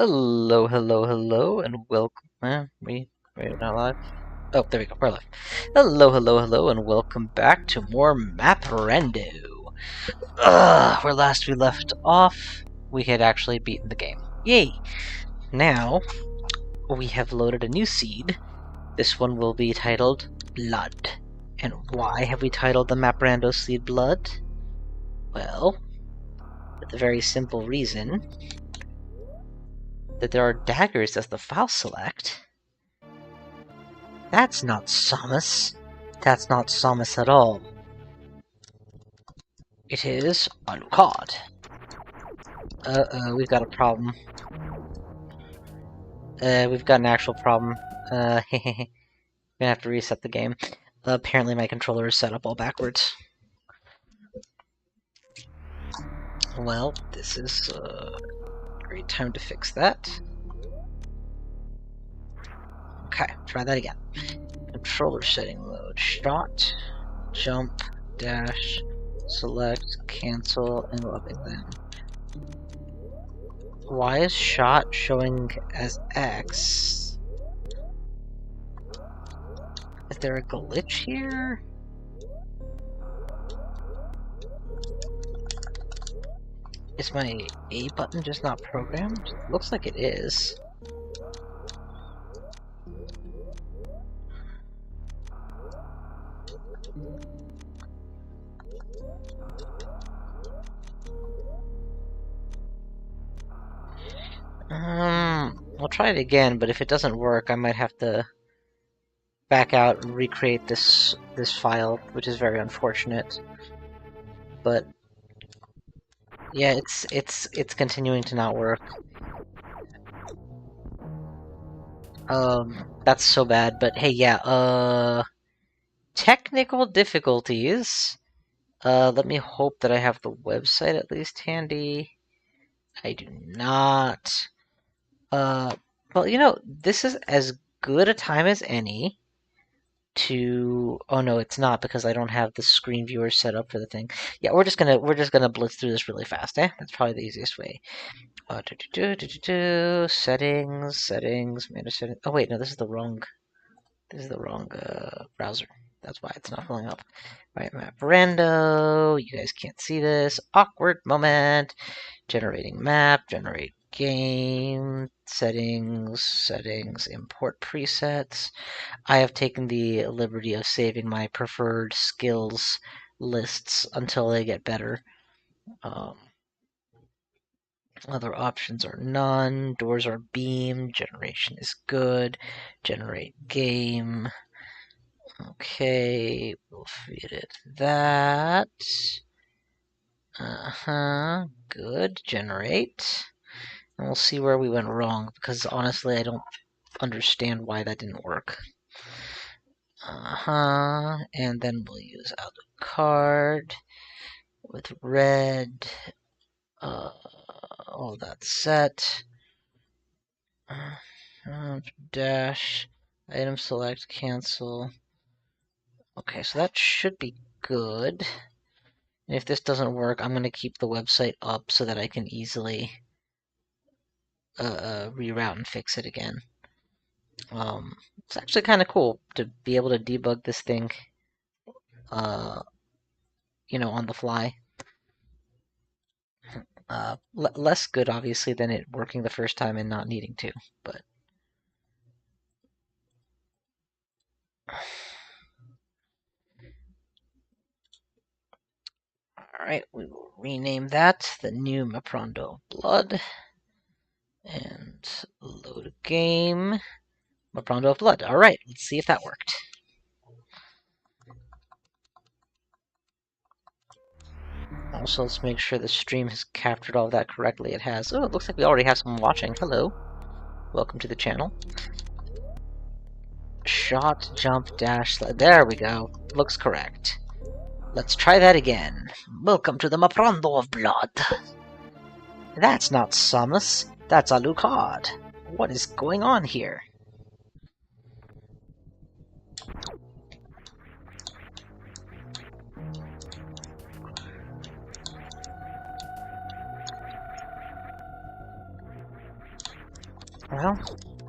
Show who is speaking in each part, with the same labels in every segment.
Speaker 1: Hello, hello, hello, and welcome. We're not live. Oh, there we go. We're live. Hello, hello, hello, and welcome back to more MapRando. Where last we left off, we had actually beaten the game. Yay! Now we have loaded a new seed. This one will be titled Blood. And why have we titled the MapRando seed Blood? Well, for the very simple reason that there are daggers as the file select. That's not Samus. That's not Samus at all. It is Alucard. We've got a problem. We've got an actual problem. Gonna have to reset the game. Apparently my controller is set up all backwards. Well, this is a great time to fix that. Okay, try that again. Controller setting mode. Shot, jump, dash, select, cancel, and loving them. Why is shot showing as X? Is there a glitch here? Is my A button just not programmed? Looks like it is. I'll try it again, but if it doesn't work, I might have to back out and recreate this file, which is very unfortunate. But yeah, it's continuing to not work. That's so bad. But hey, yeah, technical difficulties. Let me hope that I have the website at least handy. I do not. Well, you know, this is as good a time as any to... Oh no, it's not, because I don't have the screen viewer set up for the thing. Yeah, we're just gonna blitz through this really fast, eh? That's probably the easiest way. Settings, manage settings. Oh wait, no, this is the wrong browser. That's why it's not pulling up. Right, MapRando. You guys can't see this. Awkward moment. Generating map, generate game, settings, import presets. I have taken the liberty of saving my preferred skills lists until they get better. Other options are none. Doors are beam. Generation is good. Generate game. Okay, we'll feed it that. Good. Generate. And we'll see where we went wrong, because honestly I don't understand why that didn't work. And then we'll use Alucard with red. All that set. Dash. Item select, cancel. Okay, so that should be good. And if this doesn't work, I'm going to keep the website up so that I can easily reroute and fix it again. It's actually kind of cool to be able to debug this thing, you know, on the fly. Less good, obviously, than it working the first time and not needing to, but... Alright, we will rename that the new MapRando of Blood. And load a game. MapRando of Blood. Alright, let's see if that worked. Also, let's make sure the stream has captured all of that correctly. It has. Oh, it looks like we already have someone watching. Hello. Welcome to the channel. Shot, jump, dash, there we go. Looks correct. Let's try that again. Welcome to the MapRando of Blood. That's not Samus. That's Alucard. What is going on here? Well,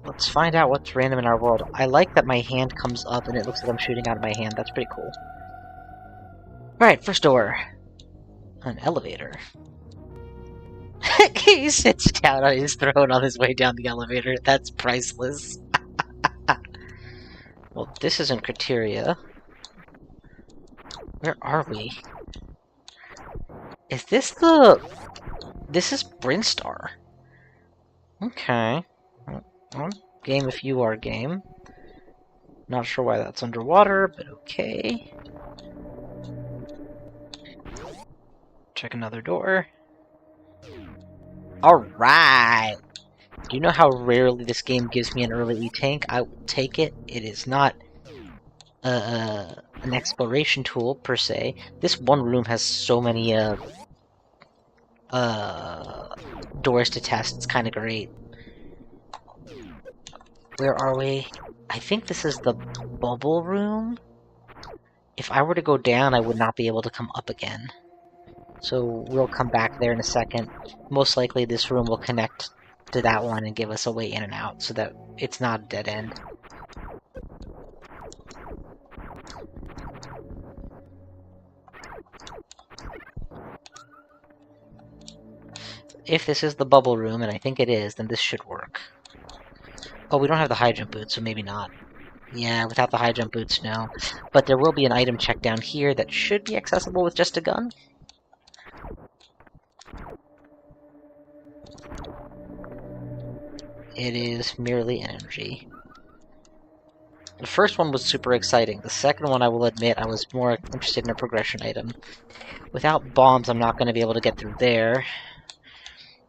Speaker 1: let's find out what's random in our world. I like that my hand comes up and it looks like I'm shooting out of my hand. That's pretty cool. Alright, first door. An elevator. He sits down on his throne on his way down the elevator. That's priceless. Well, this isn't Criteria. Where are we? Is this the... This is Brinstar. Okay. Well, game if you are game. Not sure why that's underwater, but okay. Check another door. Alright! Do you know how rarely this game gives me an early E-Tank? I will take it. It is not an exploration tool, per se. This one room has so many doors to test. It's kind of great. Where are we? I think this is the bubble room. If I were to go down, I would not be able to come up again. So we'll come back there in a second. Most likely this room will connect to that one and give us a way in and out, so that it's not a dead end. If this is the bubble room, and I think it is, then this should work. Oh, we don't have the high jump boots, so maybe not. Yeah, without the high jump boots, no. But there will be an item check down here that should be accessible with just a gun. It is merely energy. The first one was super exciting. The second one, I will admit, I was more interested in a progression item. Without bombs, I'm not going to be able to get through there.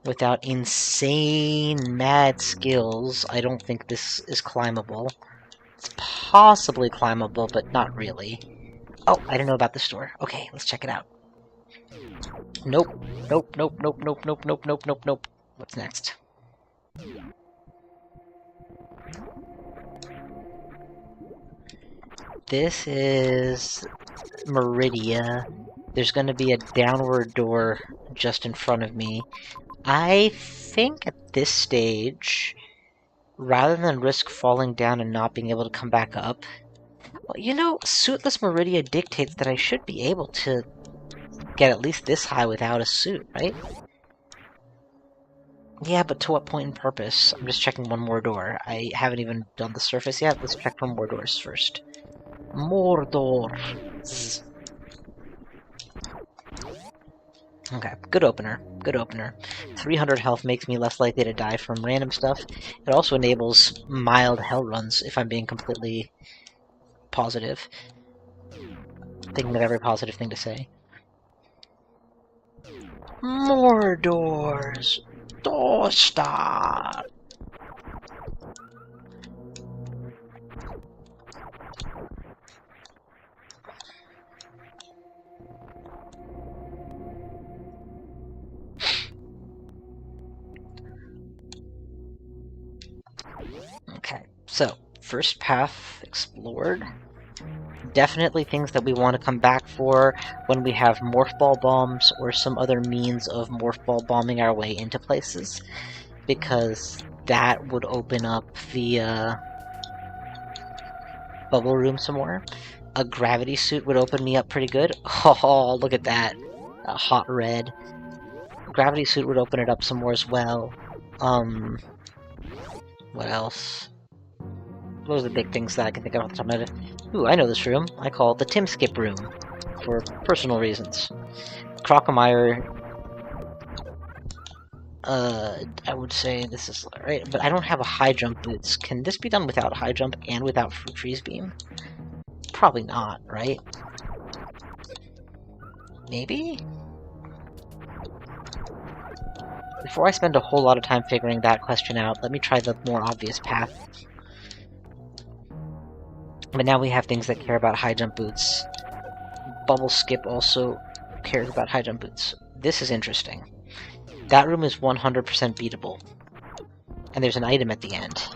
Speaker 1: Without insane, mad skills, I don't think this is climbable. It's possibly climbable, but not really. Oh, I didn't know about this door. Okay, let's check it out. Nope. Nope, nope, nope, nope, nope, nope, nope, nope, nope. What's next? This is Meridia. There's going to be a downward door just in front of me. I think at this stage, rather than risk falling down and not being able to come back up, well, you know, Suitless Meridia dictates that I should be able to get at least this high without a suit, right? Yeah, but to what point and purpose? I'm just checking one more door. I haven't even done the surface yet. Let's check for more doors first. More doors. Okay, good opener. Good opener. 300 health makes me less likely to die from random stuff. It also enables mild hell runs, if I'm being completely positive. Thinking of every positive thing to say. More doors! Door star! Okay, so, first path explored. Definitely things that we want to come back for when we have morph ball bombs or some other means of morph ball bombing our way into places, because that would open up the bubble room some more. A gravity suit would open me up pretty good. Oh, look at that. A hot red. Gravity suit would open it up some more as well. What else? Those are the big things that I can think of off the top of my head. Ooh, I know this room. I call it the Tim Skip room, for personal reasons. Crocomire, I would say this is right, but I don't have a high jump boots. Can this be done without high jump and without Fruit Trees Beam? Probably not, right? Maybe? Before I spend a whole lot of time figuring that question out, let me try the more obvious path. But now we have things that care about high jump boots. Bubble Skip also cares about high jump boots. This is interesting. That room is 100% beatable. And there's an item at the end.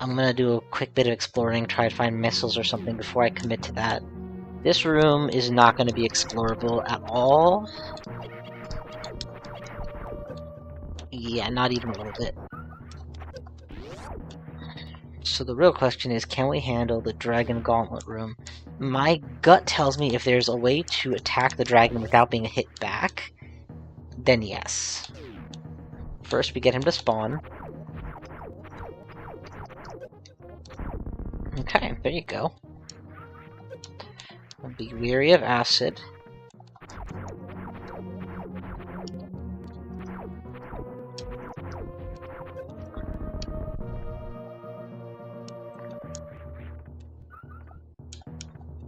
Speaker 1: I'm gonna do a quick bit of exploring, try to find missiles or something before I commit to that. This room is not going to be explorable at all. Yeah, not even a little bit. So the real question is, can we handle the Dragon Gauntlet room? My gut tells me if there's a way to attack the dragon without being hit back, then yes. First, we get him to spawn. Okay, there you go. Be wary of acid.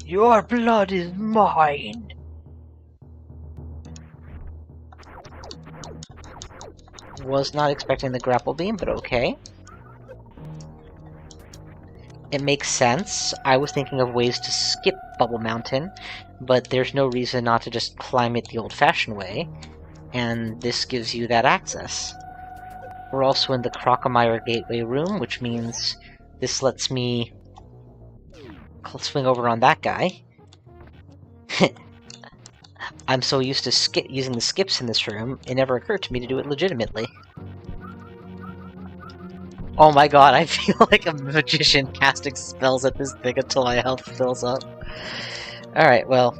Speaker 1: Your blood is mine! Was not expecting the grapple beam, but okay. It makes sense. I was thinking of ways to skip Bubble Mountain, but there's no reason not to just climb it the old-fashioned way, and this gives you that access. We're also in the Crocomire Gateway room, which means this lets me swing over on that guy. I'm so used to using the skips in this room, it never occurred to me to do it legitimately. Oh my god, I feel like a magician casting spells at this thing until my health fills up. Alright, well.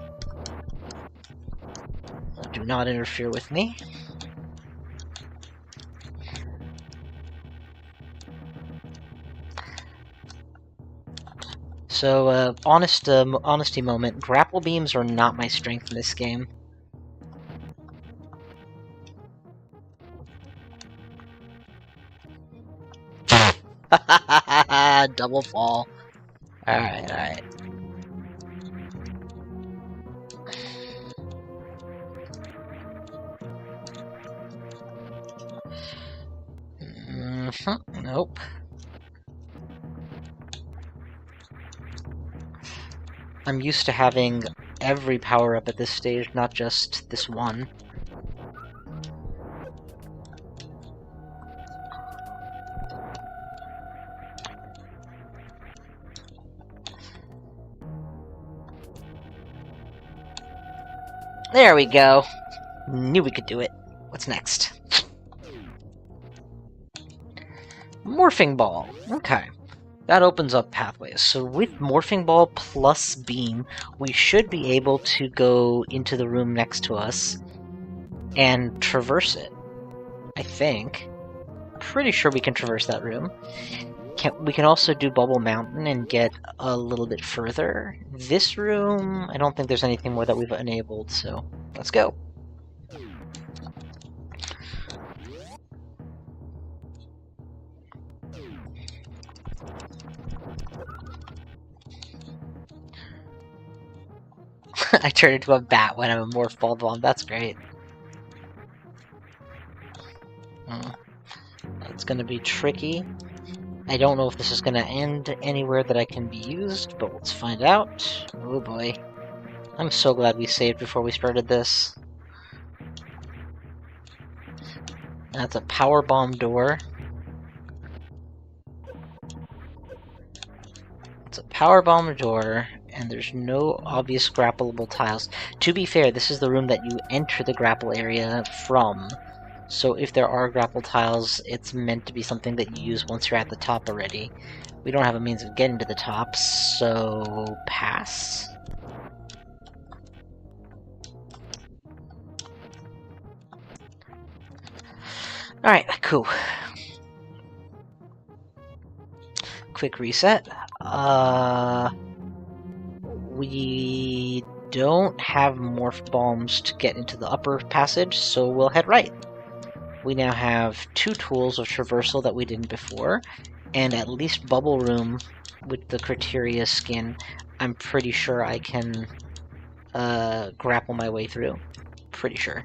Speaker 1: Do not interfere with me. So, honesty moment, grapple beams are not my strength in this game. Double fall. Alright, alright. Nope. I'm used to having every power-up at this stage, not just this one. There we go. Knew we could do it. What's next? Morphing Ball. Okay. That opens up pathways. So with Morphing Ball plus Beam, we should be able to go into the room next to us and traverse it. I think. Pretty sure we can traverse that room. We can also do Bubble Mountain and get a little bit further. This room, I don't think there's anything more that we've enabled, so let's go. I turn into a bat when I'm a Morph Ball Bomb, that's great. It's gonna be tricky. I don't know if this is gonna end anywhere that I can be used, but let's find out. Oh boy. I'm so glad we saved before we started this. That's a power bomb door. It's a power bomb door, and there's no obvious grappleable tiles. To be fair, this is the room that you enter the grapple area from. So if there are grapple tiles, it's meant to be something that you use once you're at the top already. We don't have a means of getting to the top, so pass. Alright, cool. Quick reset. We don't have morph bombs to get into the upper passage, so we'll head right. We now have 2 tools of traversal that we didn't before, and at least Bubble Room with the Criteria skin, I'm pretty sure I can grapple my way through. Pretty sure.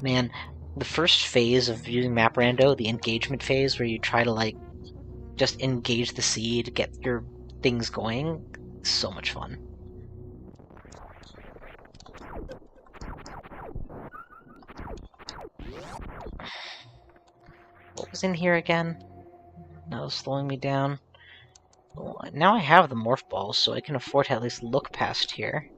Speaker 1: Man, the first phase of using MapRando, the engagement phase, where you try to, like, just engage the seed, get your things going, so much fun. What was in here again? That was slowing me down. Well, now I have the morph balls, so I can afford to at least look past here.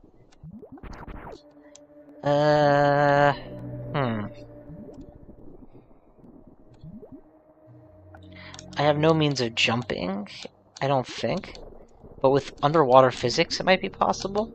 Speaker 1: have no means of jumping, I don't think. But with underwater physics, it might be possible.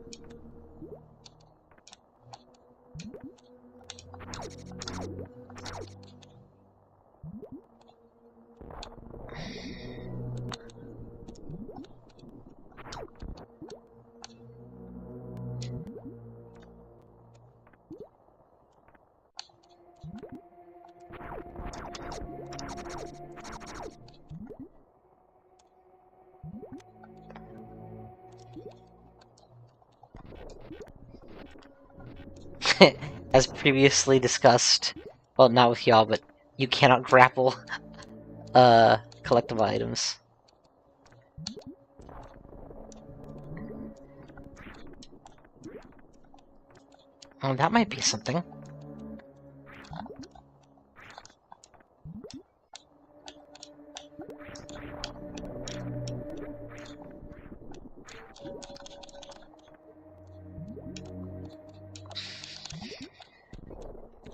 Speaker 1: As previously discussed, well, not with y'all, but you cannot grapple collectible items. Oh, that might be something.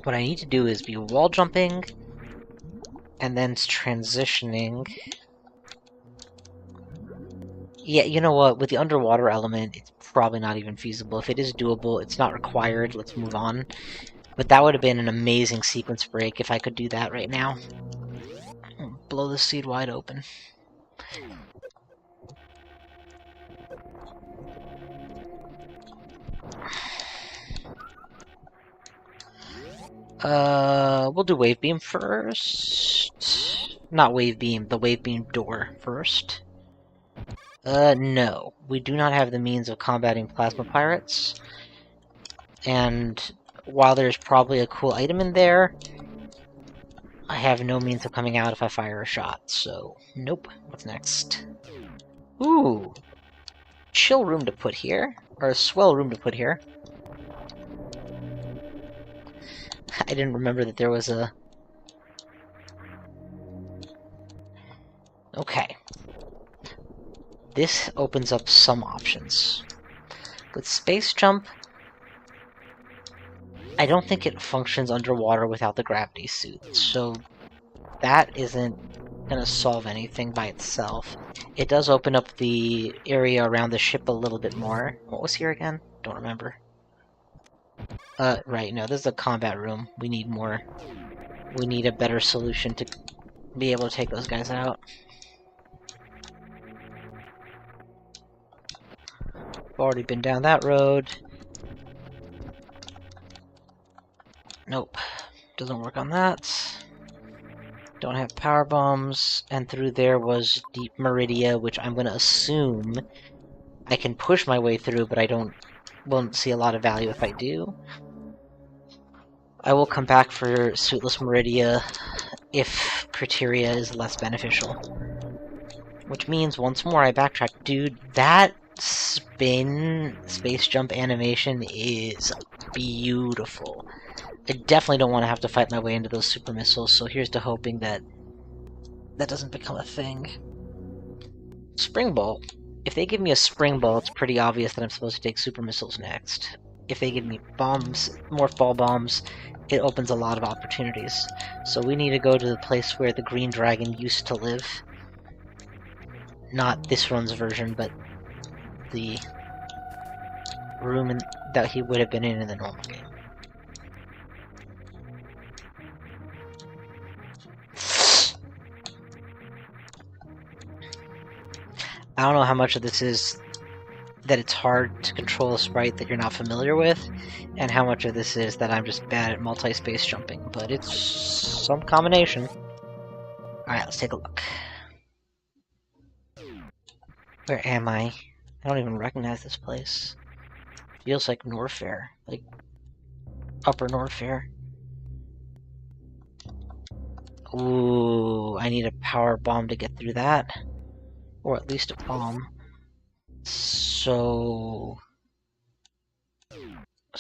Speaker 1: What I need to do is be wall jumping, and then transitioning. Yeah, you know what? With the underwater element, it's probably not even feasible. If it is doable, it's not required. Let's move on. But that would have been an amazing sequence break if I could do that right now. Blow the seed wide open. We'll do wave beam first. Not wave beam, the wave beam door first. No. We do not have the means of combating plasma pirates. And while there's probably a cool item in there, I have no means of coming out if I fire a shot, so nope. What's next? Ooh! Chill room to put here. Or a swell room to put here. I didn't remember that there was a... Okay. This opens up some options. With Space Jump, I don't think it functions underwater without the gravity suit, so that isn't gonna solve anything by itself. It does open up the area around the ship a little bit more. What was here again? Don't remember. Right, no, this is a combat room. We need more. We need a better solution to be able to take those guys out. Already been down that road. Nope. Doesn't work on that. Don't have power bombs. And through there was Deep Meridia, which I'm gonna assume I can push my way through, but won't see a lot of value if I do. I will come back for Suitless Meridia if Criteria is less beneficial. Which means, once more, I backtrack. Dude, that spin space jump animation is beautiful. I definitely don't want to have to fight my way into those super missiles, so here's to hoping that that doesn't become a thing. Spring Bolt. If they give me a Spring Bolt, it's pretty obvious that I'm supposed to take super missiles next. If they give me bombs, more fall bombs, it opens a lot of opportunities. So we need to go to the place where the green dragon used to live. Not this run's version, but the room that he would have been in the normal game. I don't know how much of this is that it's hard to control a sprite that you're not familiar with, and how much of this is that I'm just bad at multi-space jumping, but it's some combination. Alright, let's take a look. Where am I? I don't even recognize this place. Feels like Norfair, like Upper Norfair. Ooh, I need a power bomb to get through that. Or at least a bomb. So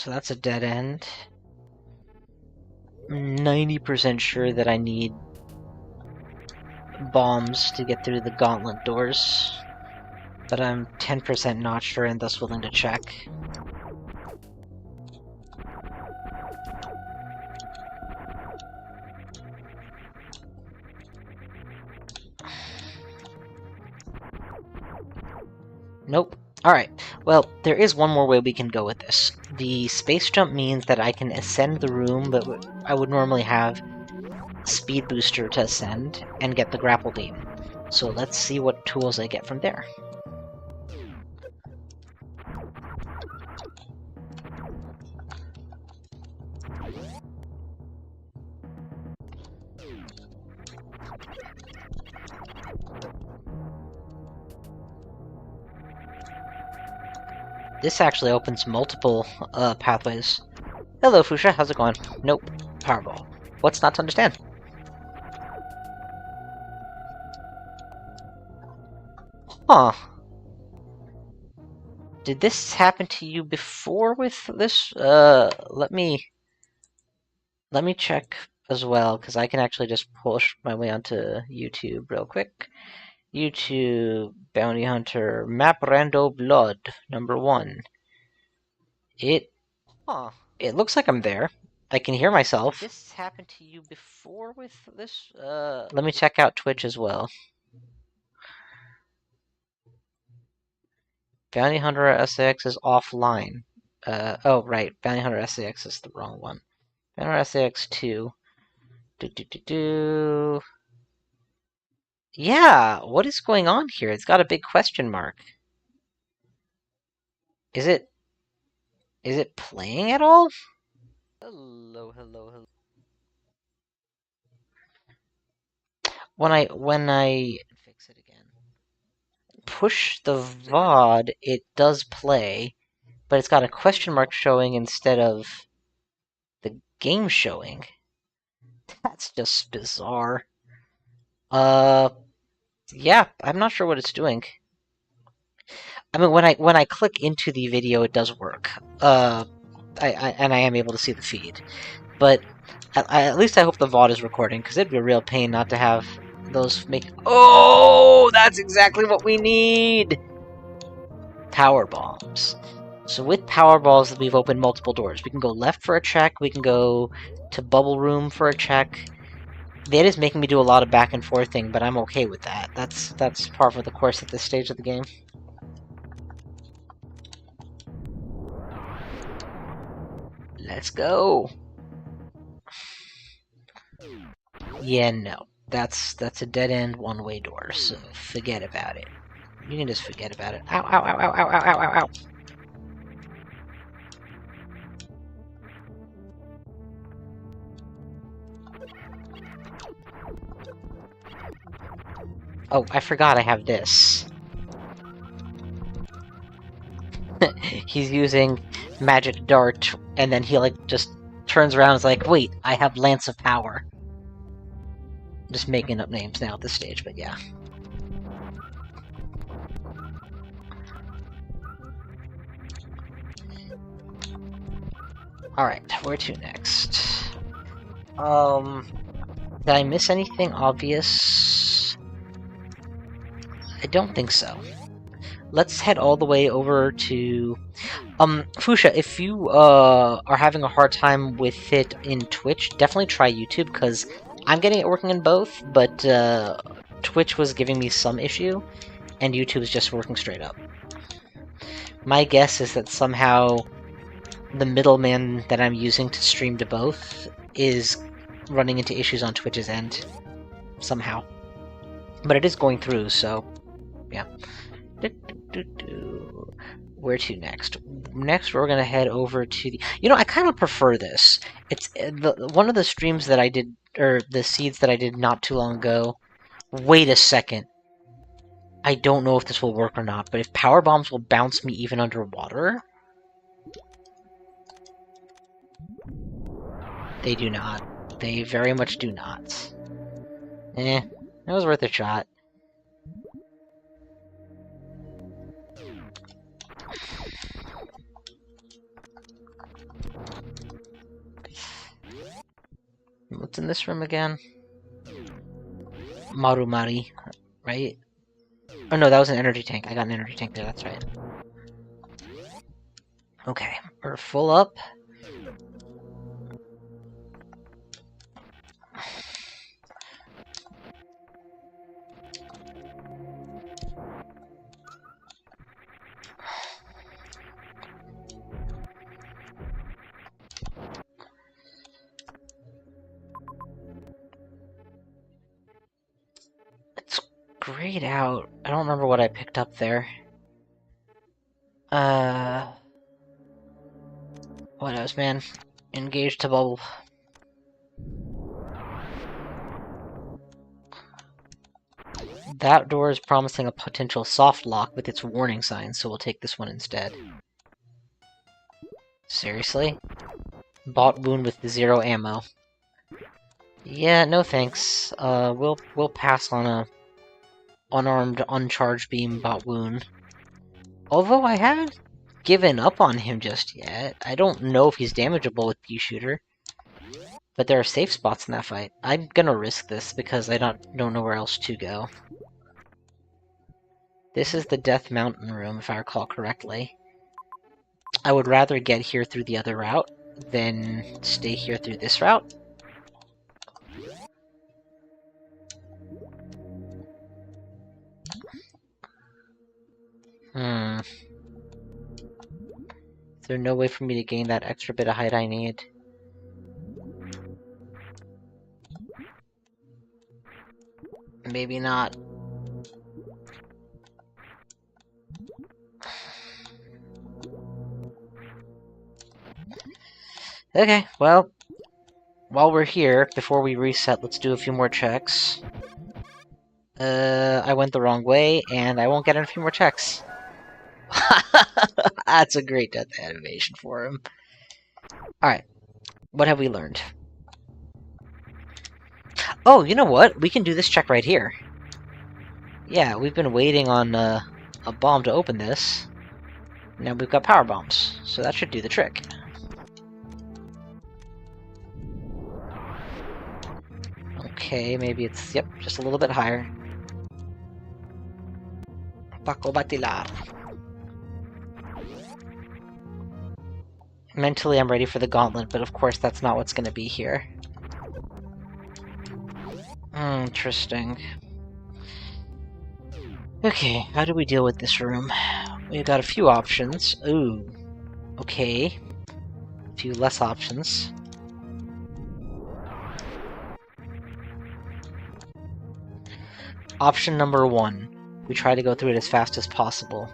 Speaker 1: that's a dead end. I'm 90% sure that I need bombs to get through the gauntlet doors. But I'm 10% not sure and thus willing to check. Nope. Alright, well, there is one more way we can go with this. The space jump means that I can ascend the room, but I would normally have speed booster to ascend and get the grapple beam. So let's see what tools I get from there. This actually opens multiple pathways. Hello, Fuchsia. How's it going? Nope. Powerball. What's not to understand? Huh. Did this happen to you before with this? Let me check as well, because I can actually just push my way onto YouTube real quick. YouTube, Bounty Hunter, MapRando Blood, #1. It looks like I'm there. I can hear myself. Did this happened to you before with this? Let me check out Twitch as well. Bounty Hunter SAX is offline. Oh, right. Bounty Hunter SAX is the wrong one. Bounty Hunter SAX 2. Yeah, what is going on here? It's got a big question mark. Is it playing at all? Hello. When I fix it again. Push the VOD, it does play, but it's got a question mark showing instead of the game showing. That's just bizarre. Yeah, I'm not sure what it's doing. I mean, when I click into the video, it does work. And I am able to see the feed. But at least I hope the VOD is recording, because it'd be a real pain not to have those make... Oh, that's exactly what we need! Power bombs. So with power balls, we've opened multiple doors. We can go left for a check, we can go to bubble room for a check. That is making me do a lot of back and forth thing, but I'm okay with that. That's par for the course at this stage of the game. Let's go! Yeah, no. That's a dead-end one-way door, so forget about it. You can just forget about it. Ow, ow, ow, ow, ow, ow, ow, ow, ow. Oh, I forgot I have this. He's using magic dart, and then he, like, just turns around and is like, wait, I have Lance of Power. I'm just making up names now at this stage, but yeah. Alright, where to next? Did I miss anything obvious? I don't think so. Let's head all the way over to... Fuchsia, if you, are having a hard time with it in Twitch, definitely try YouTube, because I'm getting it working in both, but, Twitch was giving me some issue, and YouTube's just working straight up. My guess is that somehow the middleman that I'm using to stream to both is running into issues on Twitch's end. Somehow. But it is going through, so... yeah. Where to next? Next, we're gonna head over to the... You know, I kind of prefer this. It's one of the streams that I did, or the seeds that I did not too long ago. Wait a second. I don't know if this will work or not, but if power bombs will bounce me even underwater... They do not. They very much do not. Eh, it was worth a shot. What's in this room again? Marumari, right? Oh no, that was an energy tank. I got an energy tank there, that's right. Okay, we're full up. grayed out. I don't remember what I picked up there. What else, man? Engage to bubble. That door is promising a potential soft lock with its warning signs, so we'll take this one instead. Seriously? Bought wound with 0 ammo. Yeah, no thanks. We'll pass on a unarmed, uncharged beam bot wound. Although I haven't given up on him just yet. I don't know if he's damageable with U-shooter. But there are safe spots in that fight. I'm gonna risk this because I don't know where else to go. This is the Death Mountain room, if I recall correctly. I would rather get here through the other route than stay here through this route. Is there no way for me to gain that extra bit of height I need? Maybe not. Okay, well, while we're here, before we reset, let's do a few more checks. I went the wrong way, and I won't get in a few more checks. That's a great death animation for him. Alright, what have we learned? Oh, you know what? We can do this check right here. Yeah, we've been waiting on a bomb to open this. Now we've got power bombs, so that should do the trick. Okay, maybe it's, yep, just a little bit higher. Paco Batilar. Mentally, I'm ready for the gauntlet, but of course that's not what's gonna be here. Interesting. Okay, how do we deal with this room? We've got a few options. Ooh. Okay. A few less options. Option number 1. We try to go through it as fast as possible.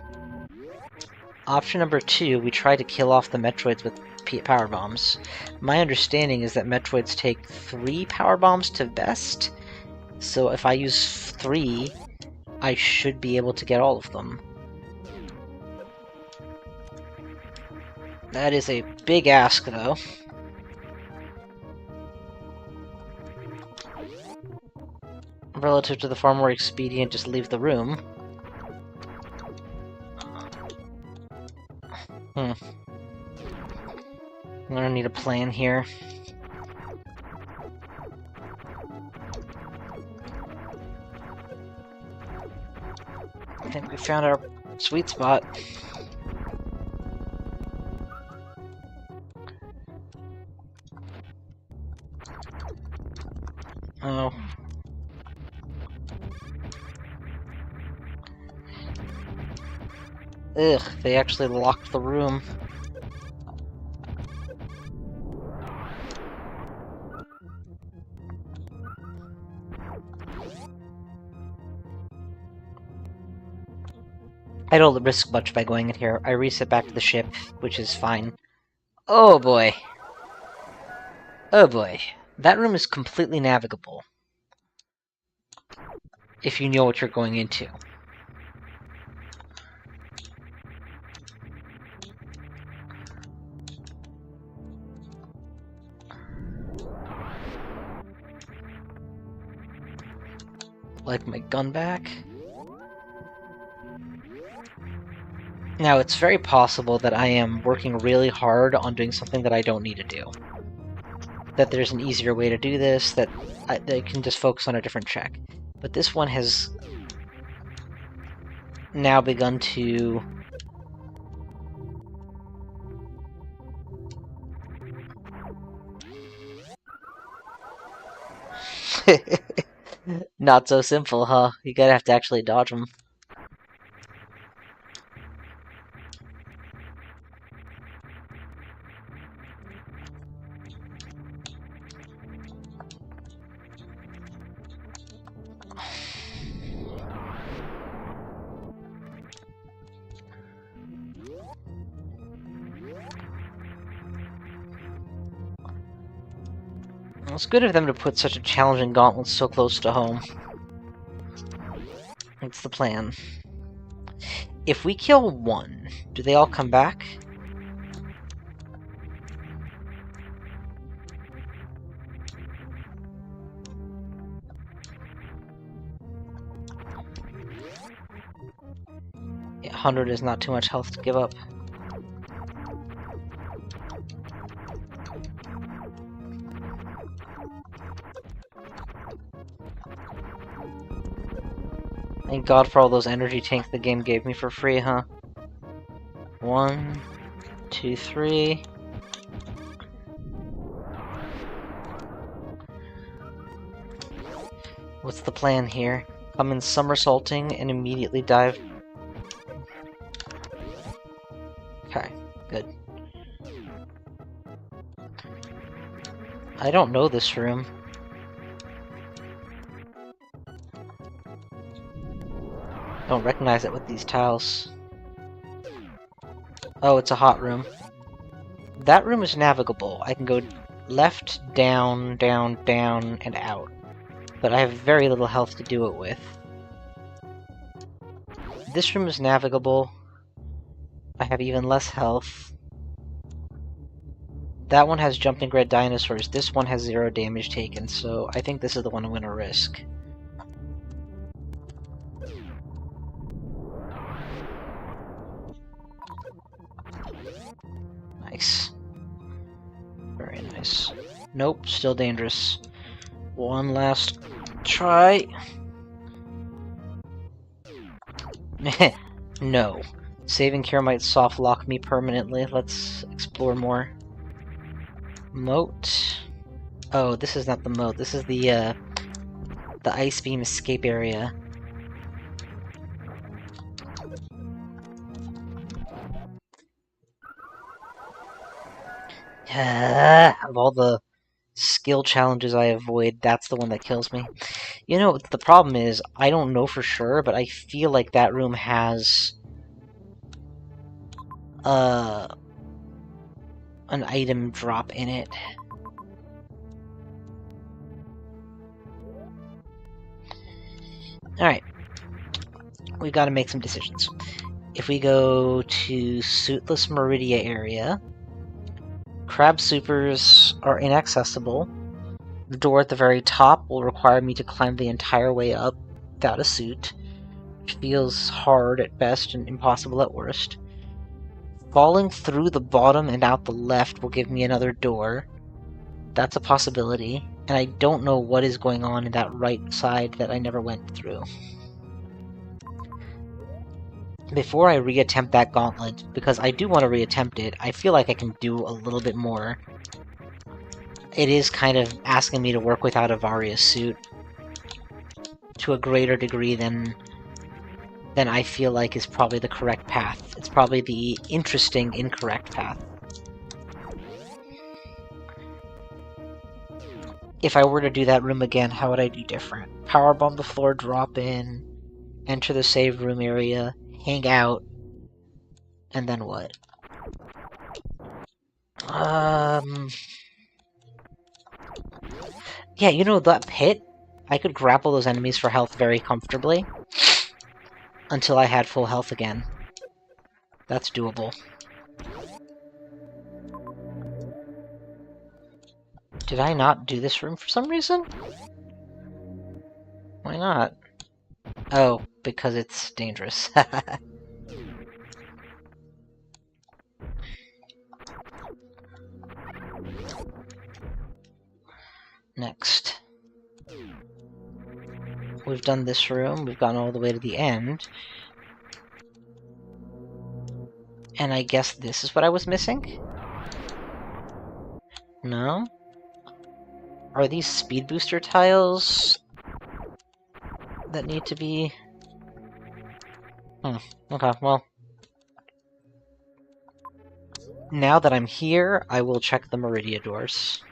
Speaker 1: Option number 2, we try to kill off the Metroids with power bombs. My understanding is that Metroids take 3 power bombs to best, so if I use 3, I should be able to get all of them. That is a big ask, though. Relative to the far more expedient just leave the room. I'm gonna need a plan here. I think we found our sweet spot. Oh. Ugh, they actually locked the room. I don't risk much by going in here. I reset back to the ship, which is fine. Oh boy. Oh boy. That room is completely navigable. If you know what you're going into. Like my gun back. Now, it's very possible that I am working really hard on doing something that I don't need to do. That there's an easier way to do this, that I can just focus on a different check. But this one has now begun to... Not so simple, huh? You gotta have to actually dodge them. It's good of them to put such a challenging gauntlet so close to home. It's the plan. If we kill one, do they all come back? Yeah, 100 is not too much health to give up. Thank God for all those energy tanks the game gave me for free, huh? 1, 2, 3. What's the plan here? Come in somersaulting and immediately dive. Okay, good. I don't know this room. Don't recognize it with these tiles. Oh, it's a hot room. That room is navigable. I can go left, down, down, down, and out. But I have very little health to do it with. This room is navigable. I have even less health. That one has jumping red dinosaurs. This one has 0 damage taken, so I think this is the one I'm gonna risk. Nice. Very nice. Nope, still dangerous. One last try. No. Saving cure might soft lock me permanently. Let's explore more. Moat. Oh, this is not the moat. This is the ice beam escape area. Of all the skill challenges I avoid, that's the one that kills me. You know, the problem is, I don't know for sure, but I feel like that room has an item drop in it. Alright. We've got to make some decisions. If we go to Suitless Meridia area, Crab Supers are inaccessible. The door at the very top will require me to climb the entire way up without a suit, which feels hard at best and impossible at worst. Falling through the bottom and out the left will give me another door. That's a possibility, and I don't know what is going on in that right side that I never went through. Before I reattempt that gauntlet, because I do want to reattempt it, I feel like I can do a little bit more. It is kind of asking me to work without a Varia suit to a greater degree than I feel like is probably the correct path. It's probably the interesting, incorrect path. If I were to do that room again, how would I do different? Powerbomb the floor, drop in, enter the save room area, hang out, and then what? Yeah, you know, that pit? I could grapple those enemies for health very comfortably. Until I had full health again. That's doable. Did I not do this room for some reason? Why not? Oh, because it's dangerous. Next. We've done this room, we've gone all the way to the end. And I guess this is what I was missing? No? Are these speed booster tiles that need to be... Okay, well... Now that I'm here, I will check the Meridia doors.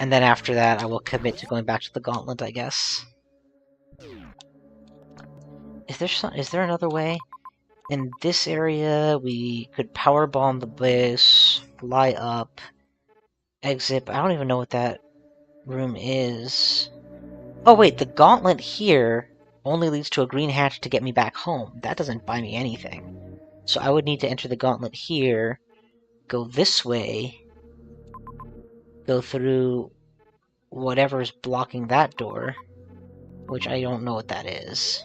Speaker 1: And then after that, I will commit to going back to the gauntlet, I guess. Is there another way? In this area, we could powerbomb the base, fly up, exit, but I don't even know what that room is. Oh wait, the gauntlet here only leads to a green hatch to get me back home. That doesn't buy me anything. So I would need to enter the gauntlet here, go this way, go through whatever's blocking that door, which I don't know what that is.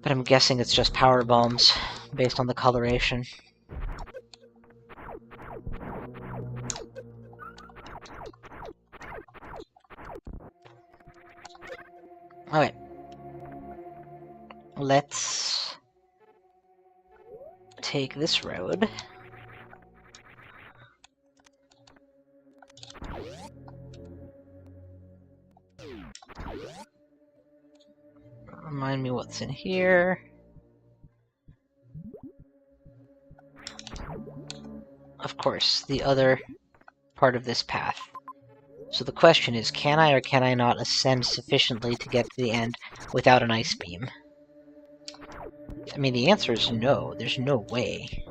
Speaker 1: But I'm guessing it's just power bombs, based on the coloration. Okay. Let's take this road. Remind me what's in here. Of course, the other part of this path. So the question is, can I or can I not ascend sufficiently to get to the end without an ice beam? I mean, the answer is no. There's no way.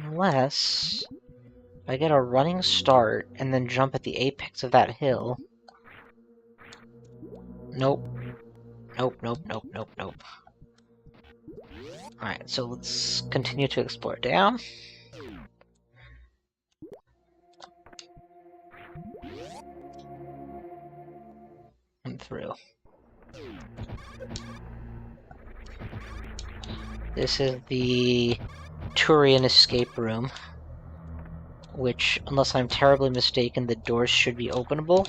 Speaker 1: Unless I get a running start and then jump at the apex of that hill. Nope. Nope, nope, nope, nope, nope. Alright, so let's continue to explore down. And through. This is the Turian escape room, which, unless I'm terribly mistaken, the doors should be openable.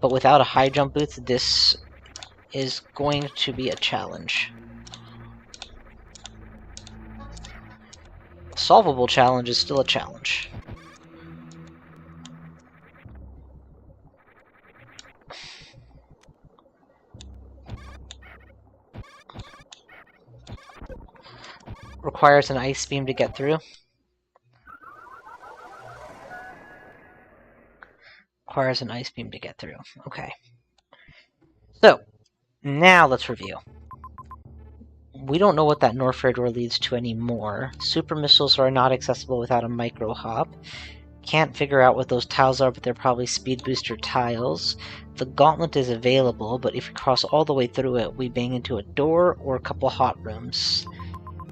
Speaker 1: But without a high jump booth, this is going to be a challenge. A solvable challenge is still a challenge. Requires an ice beam to get through. Requires an ice beam to get through. Okay. So, now let's review. We don't know what that Norfair door leads to anymore. Super missiles are not accessible without a micro hop. Can't figure out what those tiles are, but they're probably speed booster tiles. The gauntlet is available, but if we cross all the way through it, we bang into a door or a couple hot rooms.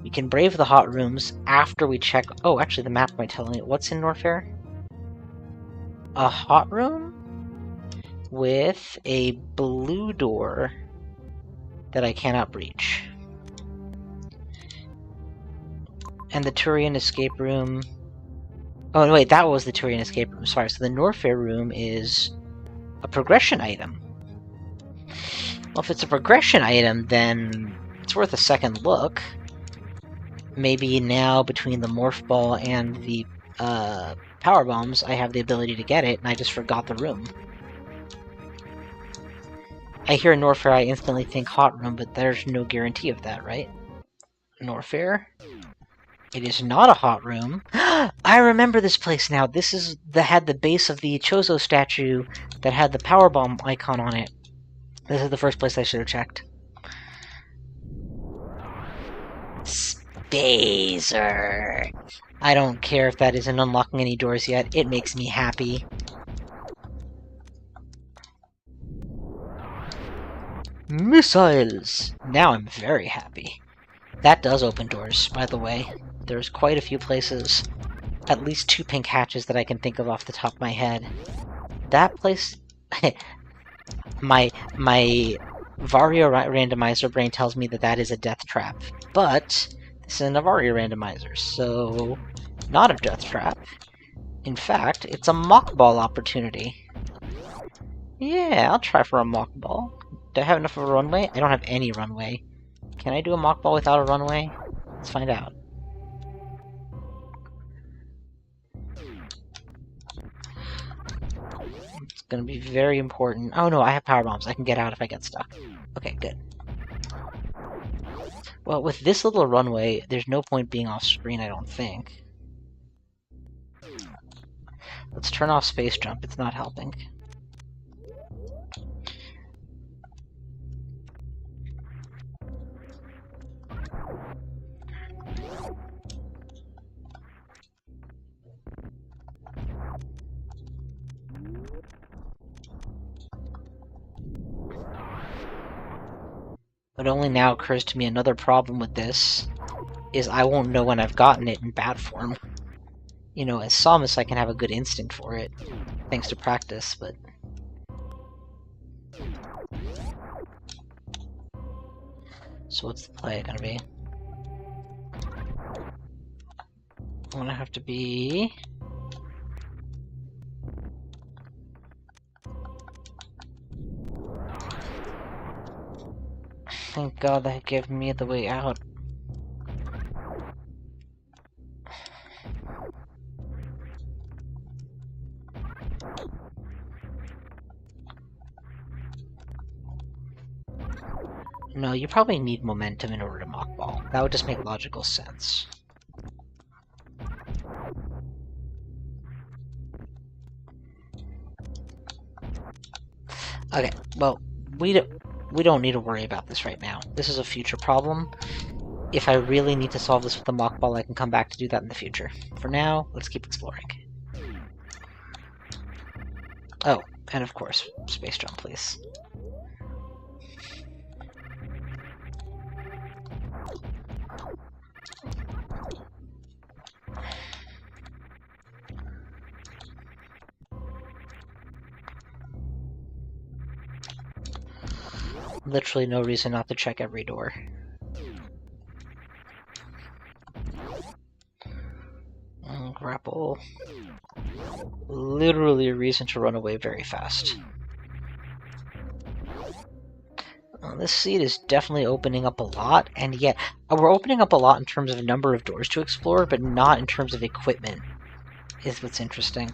Speaker 1: We can brave the hot rooms after we check... Oh, actually, the map might tell me. What's in Norfair? A hot room with a blue door that I cannot breach. And the Turian escape room... Oh, wait, that was the Turian escape room. Sorry, so the Norfair room is a progression item. Well, if it's a progression item, then it's worth a second look. Maybe now, between the Morph Ball and the Power Bombs, I have the ability to get it, and I just forgot the room. I hear Norfair, I instantly think hot room, but there's no guarantee of that, right? Norfair? It is not a hot room. I remember this place now. This is had the base of the Chozo statue that had the power bomb icon on it. This is the first place I should have checked. Spazer. I don't care if that isn't unlocking any doors yet. It makes me happy. Missiles! Now I'm very happy. That does open doors, by the way. There's quite a few places, at least 2 pink hatches that I can think of off the top of my head. That place... my Vario randomizer brain tells me that that is a death trap. But this is a Vario randomizer, so not a death trap. In fact, it's a mock ball opportunity. Yeah, I'll try for a mock ball. Do I have enough of a runway? I don't have any runway. Can I do a mock ball without a runway? Let's find out. It's gonna be very important. Oh no, I have power bombs. I can get out if I get stuck. Okay, good. Well, with this little runway, there's no point being off screen, I don't think. Let's turn off space jump. It's not helping. It only now occurs to me another problem with this is I won't know when I've gotten it in bat form. You know, as Samus I can have a good instinct for it, thanks to practice, but... So what's the play gonna be? I'm gonna have to be... Thank God that gave me the way out. No, you probably need momentum in order to mock ball. That would just make logical sense. Okay, well, we don't need to worry about this right now. This is a future problem. If I really need to solve this with the mock ball, I can come back to do that in the future. For now, let's keep exploring. Oh, and of course, space jump, please. Literally no reason not to check every door. Grapple. Literally a reason to run away very fast. This seed is definitely opening up a lot, and yet we're opening up a lot in terms of number of doors to explore, but not in terms of equipment, is what's interesting.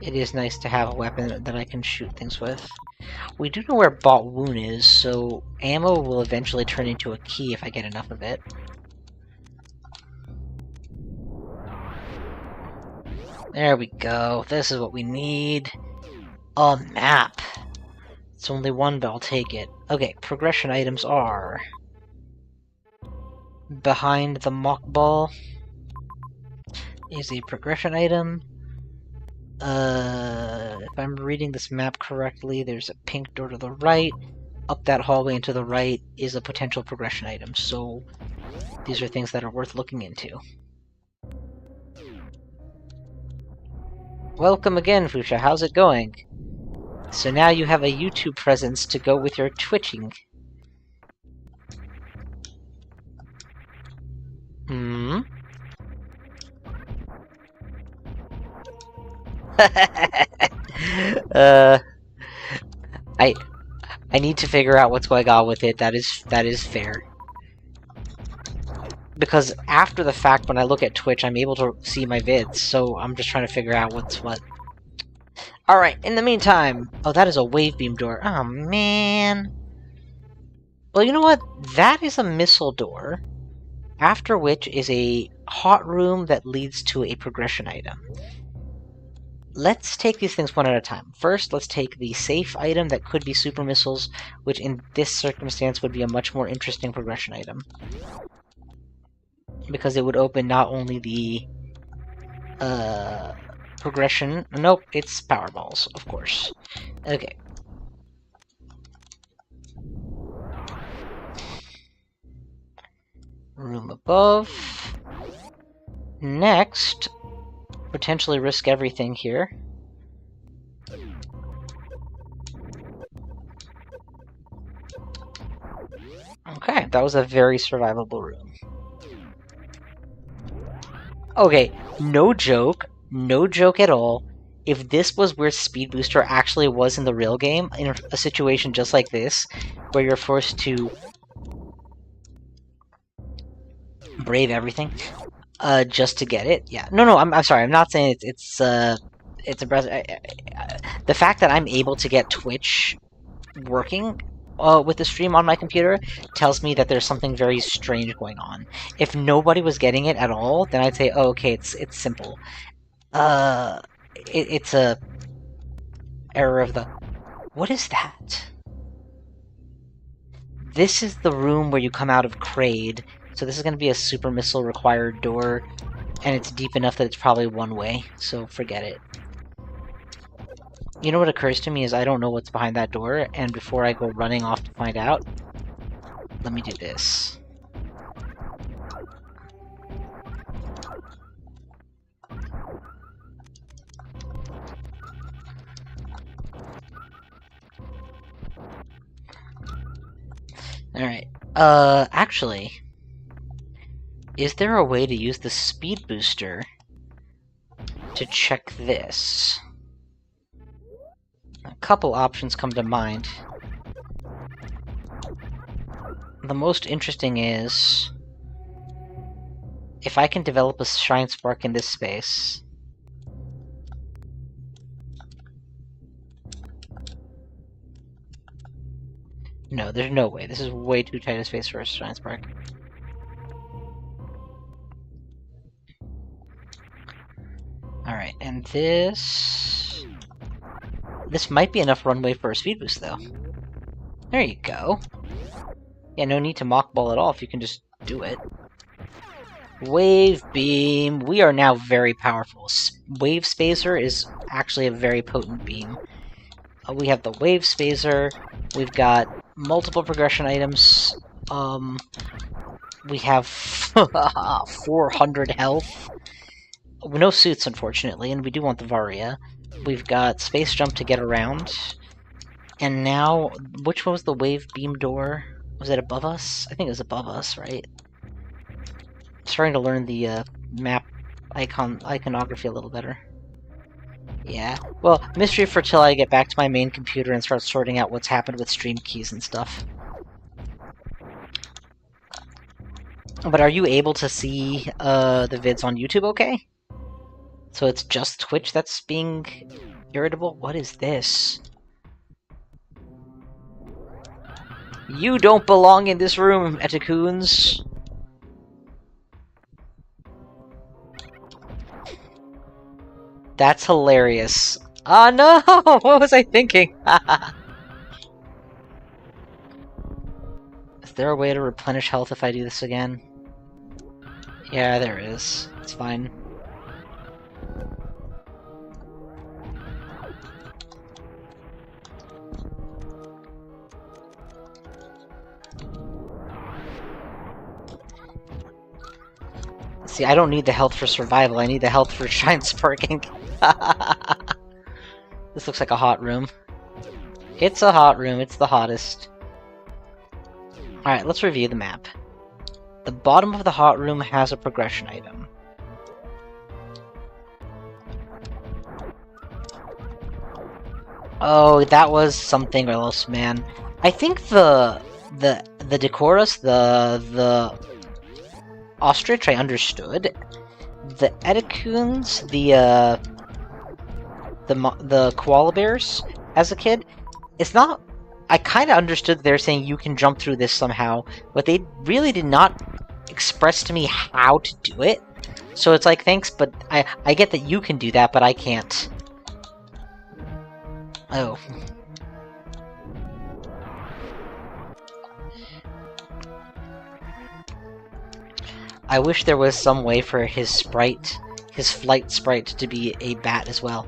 Speaker 1: It is nice to have a weapon that I can shoot things with. We do know where Bot Woon is, so ammo will eventually turn into a key if I get enough of it. There we go. This is what we need. A map. It's only one, but I'll take it. Okay, progression items are... Behind the mock ball is a progression item. If I'm reading this map correctly, there's a pink door to the right. Up that hallway and to the right is a potential progression item, so these are things that are worth looking into. Welcome again, Fuchsia. How's it going? So now you have a YouTube presence to go with your twitching. Hmm? I need to figure out what's going on with it. That is fair. Because after the fact, when I look at Twitch, I'm able to see my vids, so I'm just trying to figure out what's what. Alright, in the meantime... Oh, that is a wave beam door. Oh, man. Well, you know what? That is a missile door, after which is a hot room that leads to a progression item. Let's take these things one at a time. First, let's take the safe item that could be super missiles, which in this circumstance would be a much more interesting progression item. Because it would open not only the progression... Nope, it's power balls, of course. Okay. Room above. Next, potentially risk everything here. Okay, that was a very survivable room. Okay, no joke at all. If this was where Speed Booster actually was in the real game, in a situation just like this, where you're forced to brave everything, just to get it, yeah. No, I'm sorry, I'm not saying it's impressive. The fact that I'm able to get Twitch working with the stream on my computer tells me that there's something very strange going on. If nobody was getting it at all, then I'd say, oh, okay, it's simple. It's a error of the... What is that? This is the room where you come out of Kraid, so this is going to be a super missile required door, and it's deep enough that it's probably one way, so forget it. You know what occurs to me is I don't know what's behind that door, and before I go running off to find out, let me do this. Alright. Actually, is there a way to use the speed booster to check this? A couple options come to mind. The most interesting is if I can develop a Shine Spark in this space. No, there's no way. This is way too tight a space for a Shine Spark. Alright, and this... This might be enough runway for a speed boost, though. There you go. Yeah, no need to mock ball at all if you can just do it. Wave Beam. We are now very powerful. Wave Spacer is actually a very potent beam. We have the Wave Spacer. We've got multiple progression items. We have 400 health. No suits, unfortunately, and we do want the Varia. We've got Space Jump to get around. And now, which one was the Wave Beam door? Was it above us? I think it was above us, right? Starting to learn the map iconography a little better. Yeah. Well, mystery for till I get back to my main computer and start sorting out what's happened with stream keys and stuff. But are you able to see the vids on YouTube okay? So it's just Twitch that's being irritable? What is this? You don't belong in this room, Etacoons. That's hilarious. Ah, no! What was I thinking? Is there a way to replenish health if I do this again? Yeah, there is. It's fine. See, I don't need the health for survival, I need the health for shine sparking. This looks like a hot room. It's a hot room, it's the hottest. Alright, let's review the map. The bottom of the hot room has a progression item. Oh, that was something else, man. I think the Decorus, the Ostrich, I understood. The Etacoons, the koala bears, as a kid, it's not... I kind of understood they're saying you can jump through this somehow, but they really did not express to me how to do it. So it's like, thanks, but I get that you can do that, but I can't. Oh. I wish there was some way for his sprite, his flight sprite, to be a bat as well.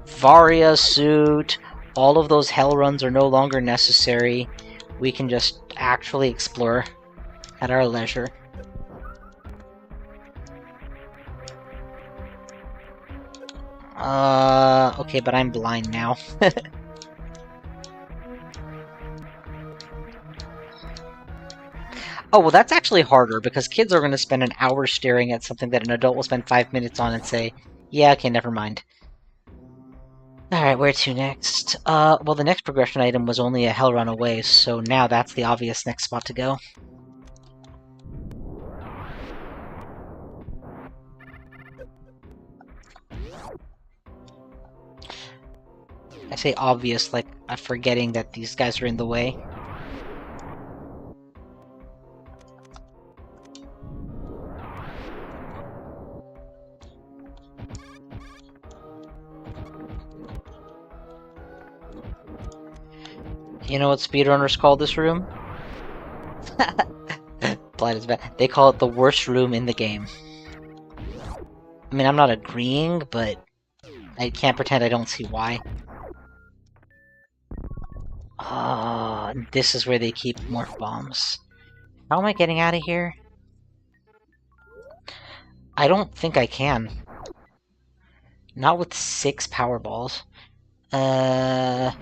Speaker 1: Varia suit, all of those hell runs are no longer necessary. We can just actually explore at our leisure. Okay, but I'm blind now. Oh, well, that's actually harder, because kids are going to spend an hour staring at something that an adult will spend 5 minutes on and say, yeah, okay, never mind. Alright, where to next? Well, the next progression item was only a hell run away, so now that's the obvious next spot to go. I say obvious, like, I'm forgetting that these guys are in the way. You know what speedrunners call this room? Blind is bad. They call it the worst room in the game. I mean, I'm not agreeing, but I can't pretend I don't see why. Oh, this is where they keep morph bombs. How am I getting out of here? I don't think I can. Not with 6 power balls. Yeah,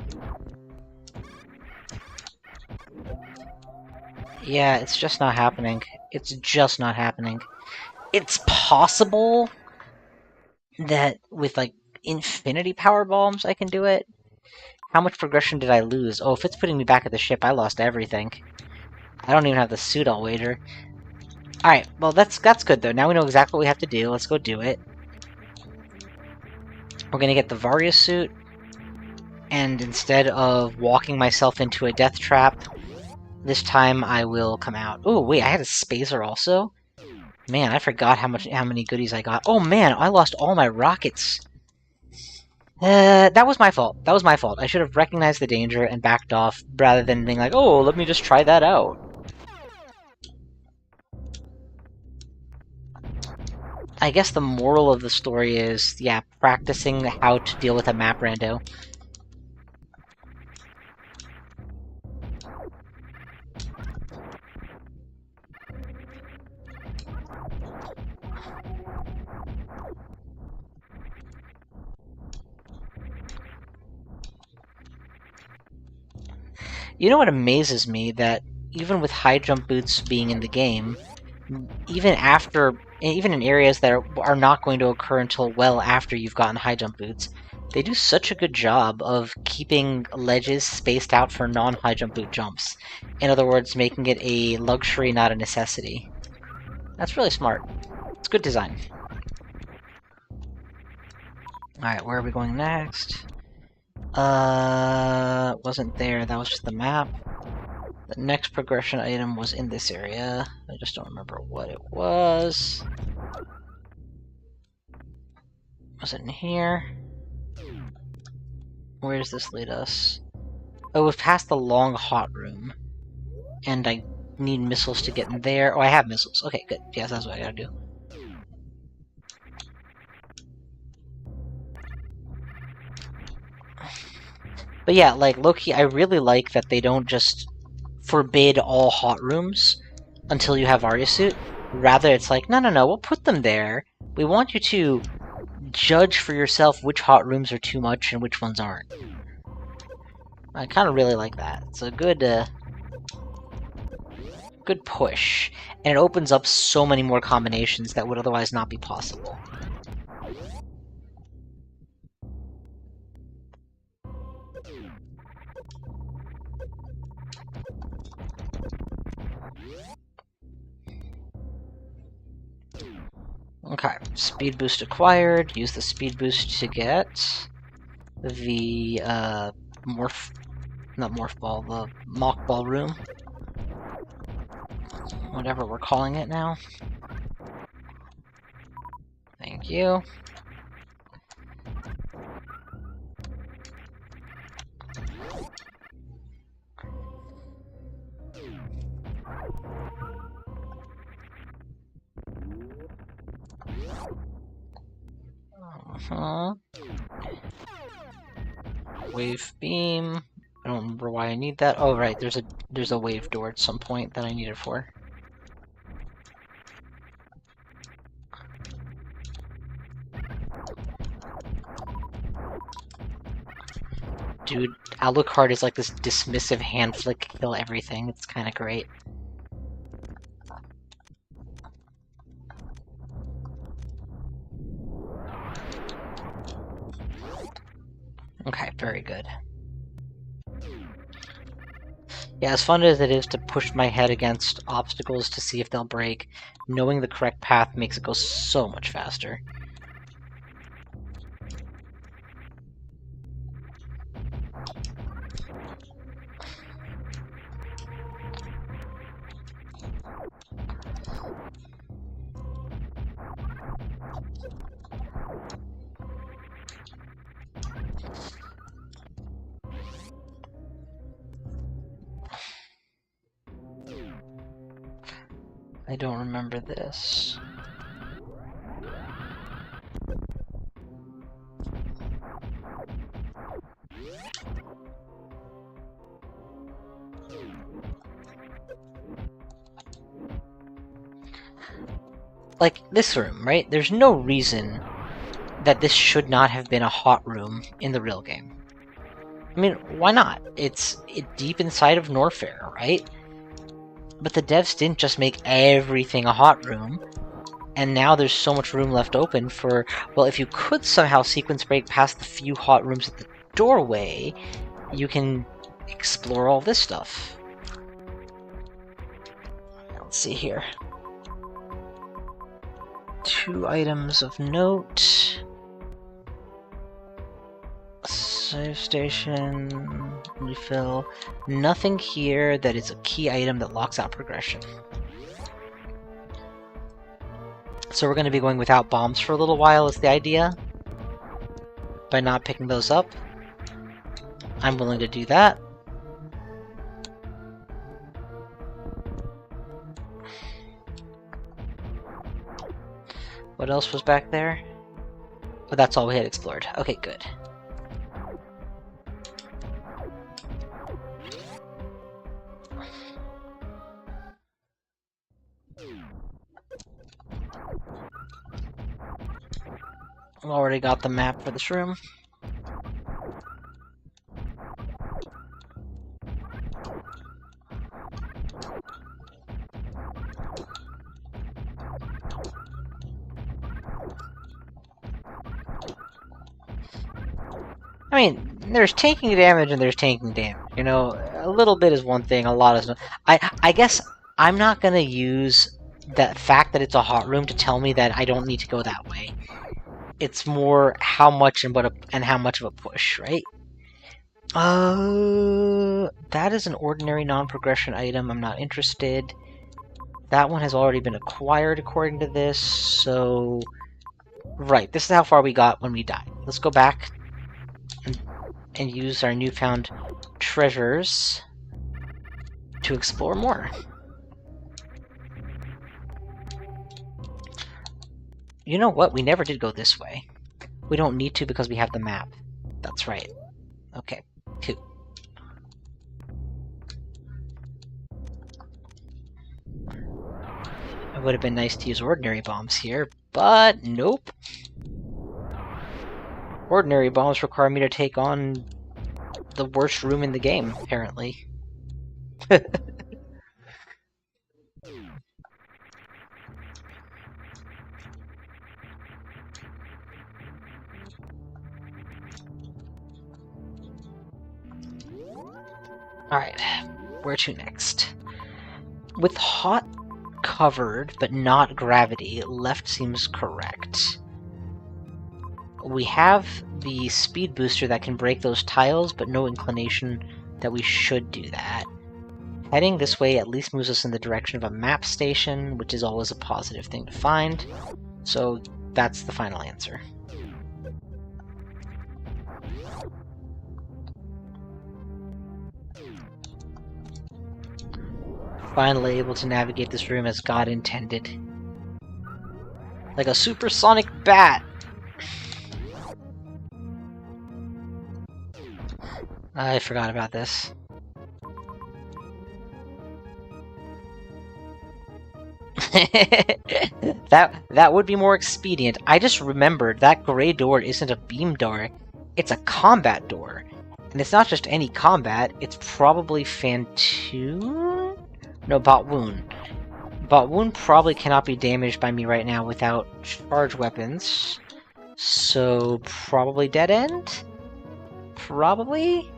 Speaker 1: it's just not happening. It's just not happening. It's possible that with, like, infinity power bombs I can do it. How much progression did I lose? Oh, if it's putting me back at the ship, I lost everything. I don't even have the suit, I'll wager. Alright, well, that's good, though. Now we know exactly what we have to do. Let's go do it. We're gonna get the Varia suit, and instead of walking myself into a death trap, this time I will come out. Oh, wait, I had a spacer also? Man, I forgot how many goodies I got. Oh man, I lost all my rockets. That was my fault. That was my fault. I should have recognized the danger and backed off, rather than being like, oh, let me just try that out. I guess the moral of the story is, yeah, practicing how to deal with a MapRando. You know what amazes me? That even with high jump boots being in the game, even in areas that are not going to occur until well after you've gotten high jump boots, they do such a good job of keeping ledges spaced out for non-high jump boot jumps. In other words, making it a luxury, not a necessity. That's really smart. It's good design. Alright, where are we going next? Wasn't there. That was just the map. The next progression item was in this area. I just don't remember what it was. Was it in here? Where does this lead us? Oh, it was past the long hot room. And I need missiles to get in there. Oh, I have missiles. Okay, good. Yes, that's what I gotta do. But yeah, like, low-key, I really like that they don't just forbid all hot rooms until you have Arya suit. Rather, it's like, no, we'll put them there. We want you to judge for yourself which hot rooms are too much and which ones aren't. I kind of really like that. It's a good, good push. And it opens up so many more combinations that would otherwise not be possible. Okay, speed boost acquired. Use the speed boost to get the, not morph ball, the mock ball room. Whatever we're calling it now. Thank you. Wave beam. I don't remember why I need that. Oh right, there's a wave door at some point that I need it for. Dude, Alucard is like this dismissive hand flick kill everything. It's kind of great. Okay, very good. Yeah, as fun as it is to push my head against obstacles to see if they'll break, knowing the correct path makes it go so much faster. I don't remember this. like, this room, right? There's no reason that this should not have been a hot room in the real game. I mean, why not? It's deep inside of Norfair, right? But the devs didn't just make everything a hot room, and now there's so much room left open for, well, if you could somehow sequence break past the few hot rooms at the doorway, you can explore all this stuff. Let's see here. 2 items of note. Save station, refill. Nothing here that is a key item that locks out progression. So we're going to be going without bombs for a little while is the idea. By not picking those up. I'm willing to do that. What else was back there? Oh, that's all we had explored. Okay, good. Already got the map for this room. I mean, there's taking damage and there's taking damage. You know, a little bit is one thing, a lot is not. I guess I'm not gonna use the fact that it's a hot room to tell me that I don't need to go that way. It's more how much and how much of a push, right? That is an ordinary non-progression item. I'm not interested. That one has already been acquired according to this, so... Right, this is how far we got when we died. Let's go back and use our newfound treasures to explore more. You know what? We never did go this way. We don't need to because we have the map. That's right. Okay, cool. It would have been nice to use ordinary bombs here, but nope. Ordinary bombs require me to take on the worst room in the game, apparently. Alright, where to next? With hot covered, but not gravity, left seems correct. We have the speed booster that can break those tiles, but no inclination that we should do that. Heading this way at least moves us in the direction of a map station, which is always a positive thing to find. So that's the final answer. Finally able to navigate this room as God intended. Like a supersonic bat! I forgot about this. That would be more expedient. I just remembered that gray door isn't a beam door, it's a combat door. And it's not just any combat, it's probably Fantoon? No, Botwoon. Botwoon probably cannot be damaged by me right now without charge weapons. So, probably dead end? Probably?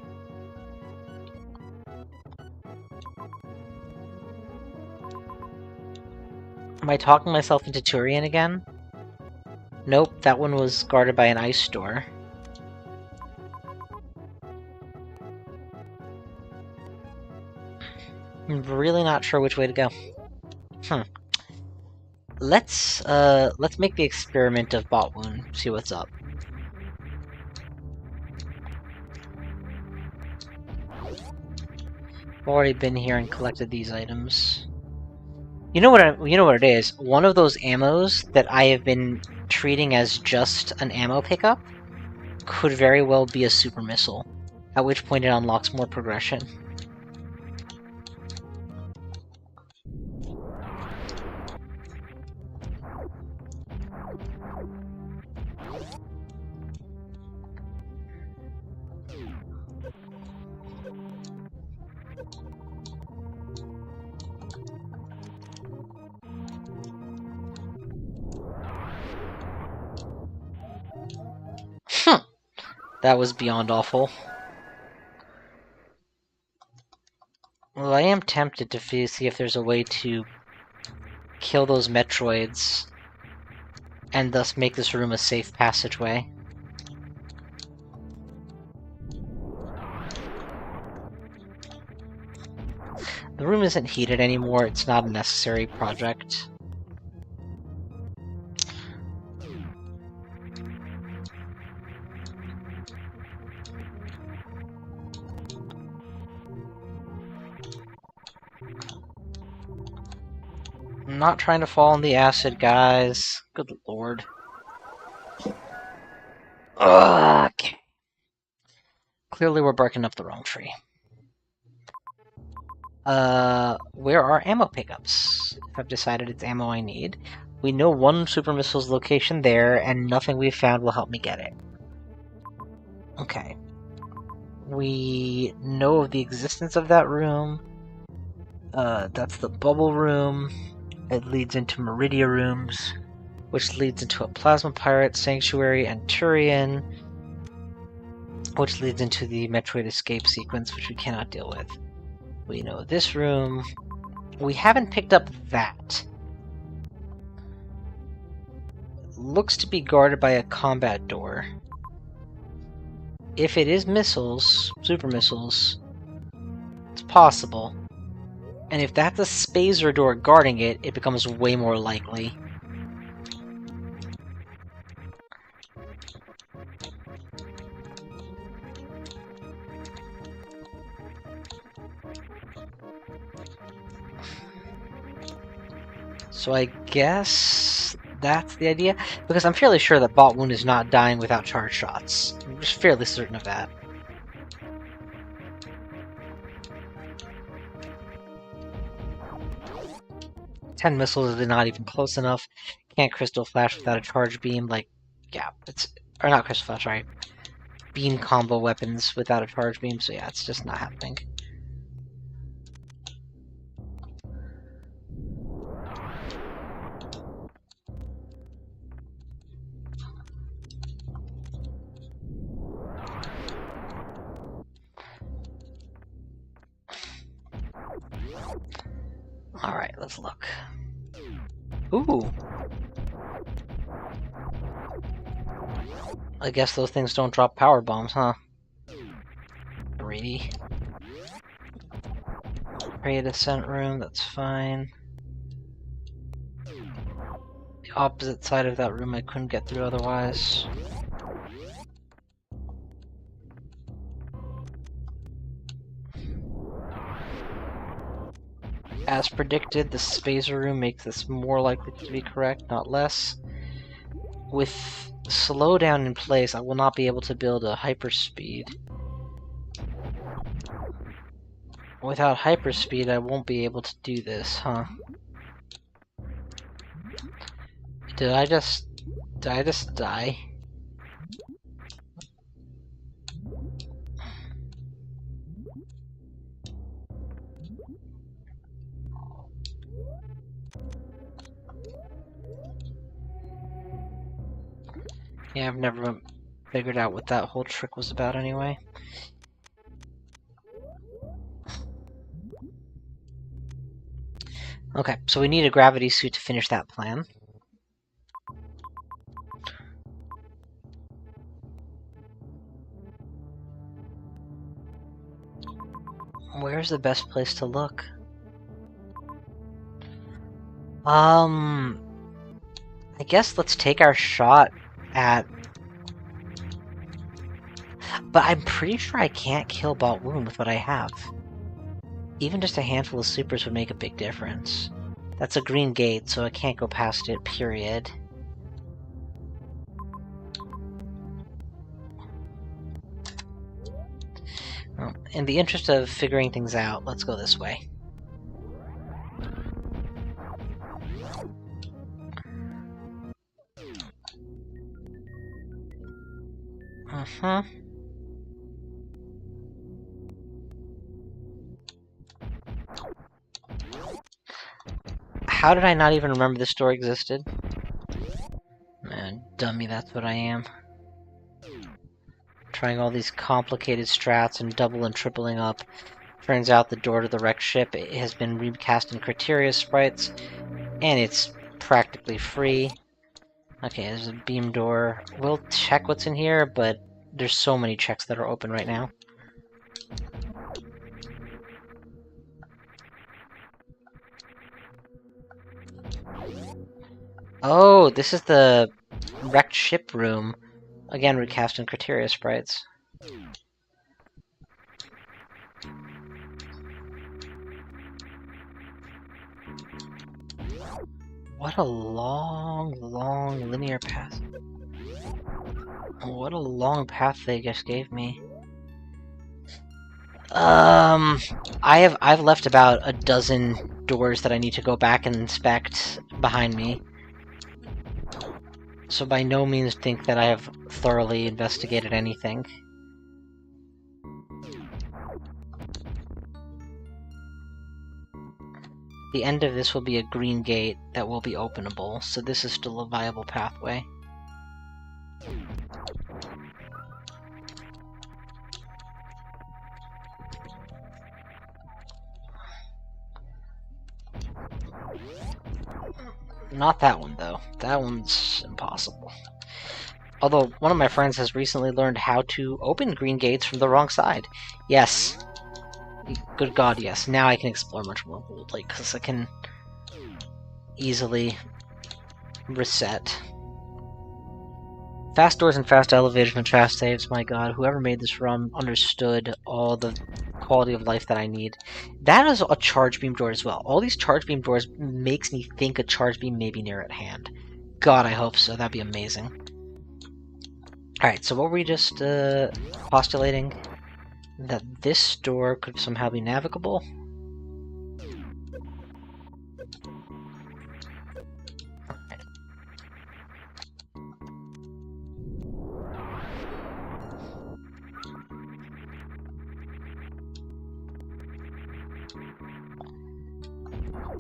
Speaker 1: Am I talking myself into Turian again? Nope, that one was guarded by an ice door. I'm really not sure which way to go. Let's make the experiment of Botwoon, see what's up. I've already been here and collected these items. You know what it is? One of those ammos that I have been treating as just an ammo pickup could very well be a super missile, at which point it unlocks more progression. That was beyond awful. Well, I am tempted to see if there's a way to kill those Metroids and thus make this room a safe passageway. The room isn't heated anymore, it's not a necessary project. I'm not trying to fall in the acid, guys. Good lord. Okay. Clearly we're barking up the wrong tree. Where are ammo pickups? If I've decided it's ammo I need. We know one super missile's location there, and nothing we've found will help me get it. Okay. We know of the existence of that room. That's the bubble room. It leads into Meridia rooms, which leads into a Plasma Pirate Sanctuary and Turian, which leads into the Metroid escape sequence, which we cannot deal with. We know this room. We haven't picked up that. It looks to be guarded by a combat door. If it is missiles, super missiles, it's possible. And if that's a spacer door guarding it, it becomes way more likely. So I guess that's the idea, because I'm fairly sure that Bot Wound is not dying without charge shots. I'm just fairly certain of that. Ten missiles is not even close enough. Can't Crystal Flash without a charge beam, like, yeah, or not Crystal Flash, sorry. Beam combo weapons without a charge beam, so yeah, it's just not happening. Alright, let's look. Ooh! I guess those things don't drop power bombs, huh? Greedy. Prey Descent room, that's fine. The opposite side of that room I couldn't get through otherwise. As predicted, the spacer room makes this more likely to be correct, not less. With slowdown in place, I will not be able to build a hyperspeed. Without hyperspeed, I won't be able to do this, huh? Did I just die? Yeah, I've never figured out what that whole trick was about anyway. Okay, so we need a gravity suit to finish that plan. Where's the best place to look? I guess let's take our shot at... But I'm pretty sure I can't kill Bot Wound with what I have. Even just a handful of supers would make a big difference. That's a green gate, so I can't go past it, period. Well, in the interest of figuring things out, let's go this way. How did I not even remember this door existed? Man, dummy, that's what I am. trying all these complicated strats and double and tripling up. Turns out the door to the wrecked ship has been recast in criteria sprites, and it's practically free. Okay, there's a beam door. We'll check what's in here, but there's so many checks that are open right now. Oh, this is the wrecked ship room. Again, recast in criteria sprites. What a long, long linear path. What a long path they just gave me. I've left about a dozen doors that I need to go back and inspect behind me. So by no means think that I have thoroughly investigated anything. The end of this will be a green gate that will be openable, so this is still a viable pathway. Not that one, though. That one's impossible. Although, one of my friends has recently learned how to open green gates from the wrong side. Yes. Good God, yes. Now I can explore much more boldly, because I can easily reset. Fast doors and fast elevation and fast saves, my god. Whoever made this ROM understood all the quality of life that I need. That is a charge beam door as well. All these charge beam doors makes me think a charge beam may be near at hand. God, I hope so. That'd be amazing. Alright, so what were we just postulating? That this door could somehow be navigable?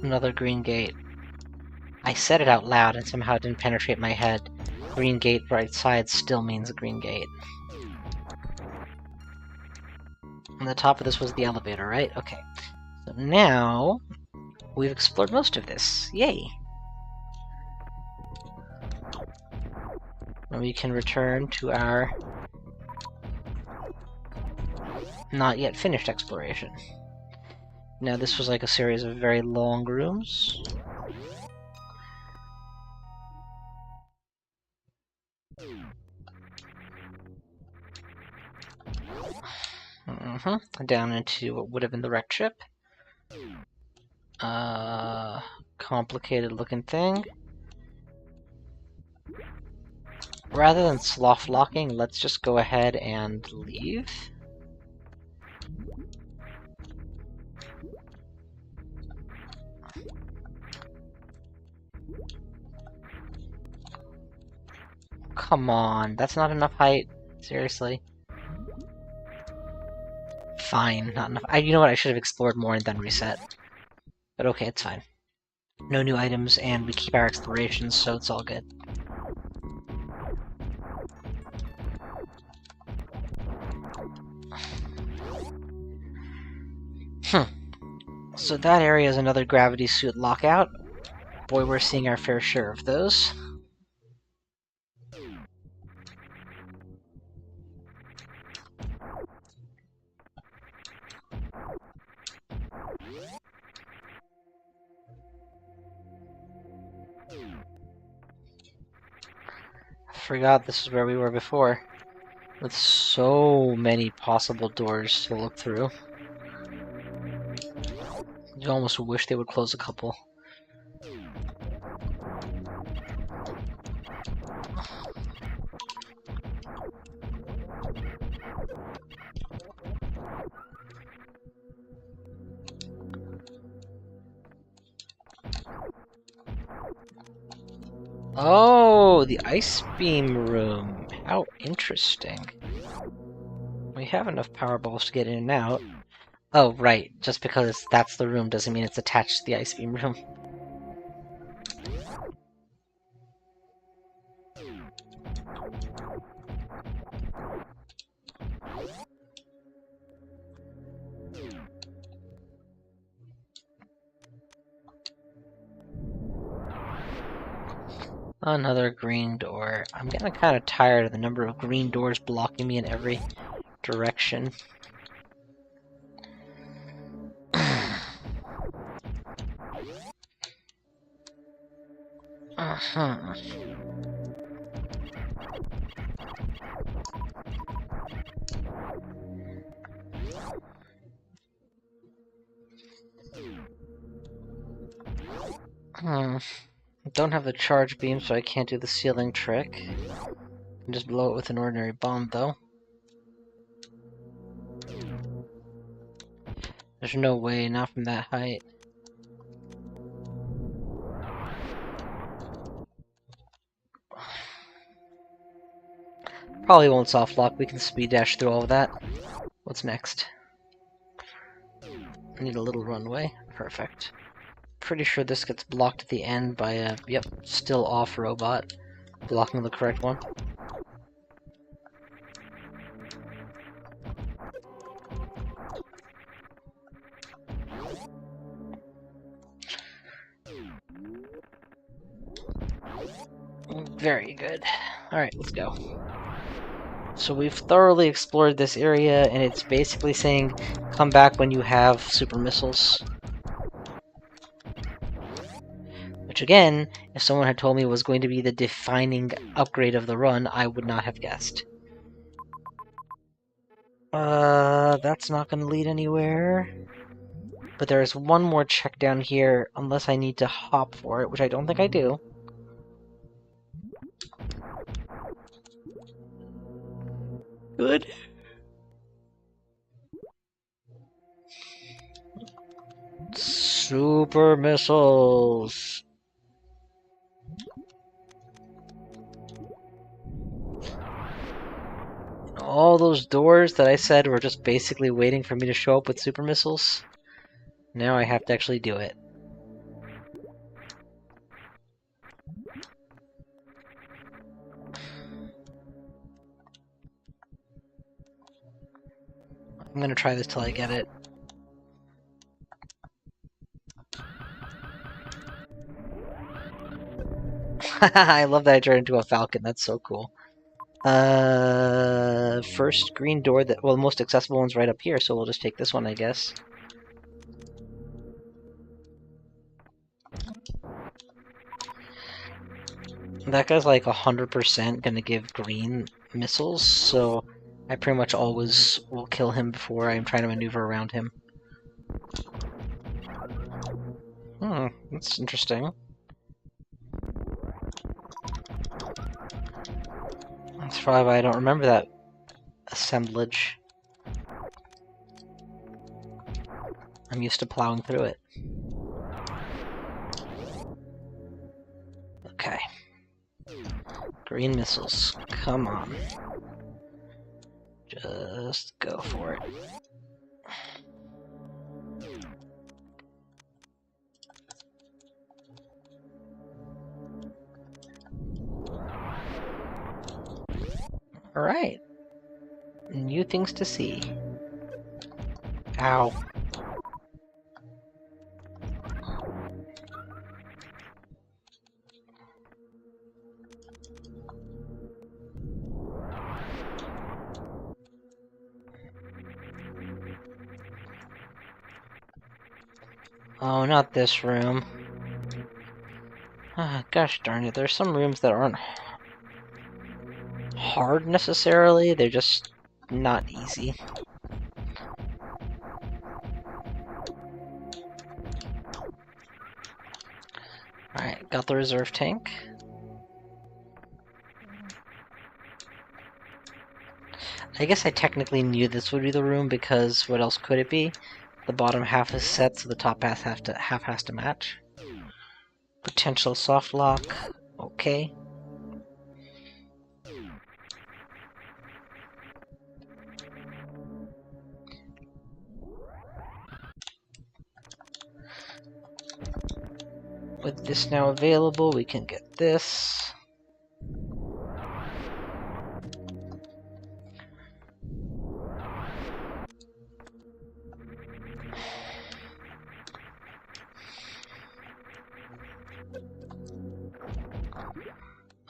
Speaker 1: Another green gate. I said it out loud and somehow it didn't penetrate my head. Green gate right side still means a green gate. And the top of this was the elevator, right? Okay. So now we've explored most of this. Yay! And we can return to our not yet finished exploration. Now this was like a series of very long rooms. Down into what would have been the wrecked ship. Complicated looking thing. Rather than sloth locking, let's just go ahead and leave. Come on, that's not enough height. Seriously. Fine, not enough. You know what? I should have explored more and then reset. But okay, it's fine. No new items, and we keep our explorations, so it's all good. So that area is another gravity suit lockout. Boy, we're seeing our fair share of those. I forgot this is where we were before. With so many possible doors to look through. You almost wish they would close a couple. Oh, the ice beam room. How interesting. We have enough power balls to get in and out. Oh, right. Just because that's the room doesn't mean it's attached to the ice beam room. Another green door. I'm getting kind of tired of the number of green doors blocking me in every direction. Uh-huh. Don't have the charge beam, so I can't do the ceiling trick. I can just blow it with an ordinary bomb, though. There's no way, not from that height. Probably won't soft lock, we can speed dash through all of that. What's next? I need a little runway. Perfect. Pretty sure this gets blocked at the end by a, yep, still off robot. Blocking the correct one. Very good. Alright, let's go. So we've thoroughly explored this area, and it's basically saying, come back when you have super missiles. Which again, if someone had told me was going to be the defining upgrade of the run, I would not have guessed. That's not gonna lead anywhere. But there's one more check down here, unless I need to hop for it, which I don't think I do. Good. Super missiles. All those doors that I said were just basically waiting for me to show up with super missiles. Now I have to actually do it. I'm gonna try this till I get it. I love that I turned into a falcon, that's so cool. First green door that, well, the most accessible one's right up here, so we'll just take this one, I guess. That guy's like 100% gonna give green missiles, so I pretty much always will kill him before I'm trying to maneuver around him. That's interesting. That's probably why I don't remember that assemblage. I'm used to plowing through it. Okay. Green missiles. Come on. Just go for it. Alright. New things to see. Ow. Oh, not this room. Ah, gosh darn it, there's some rooms that aren't hard necessarily, they're just not easy. Alright, got the reserve tank. I guess I technically knew this would be the room because what else could it be? The bottom half is set, so the top half has to match. Potential soft lock. Okay. With this now available, we can get this.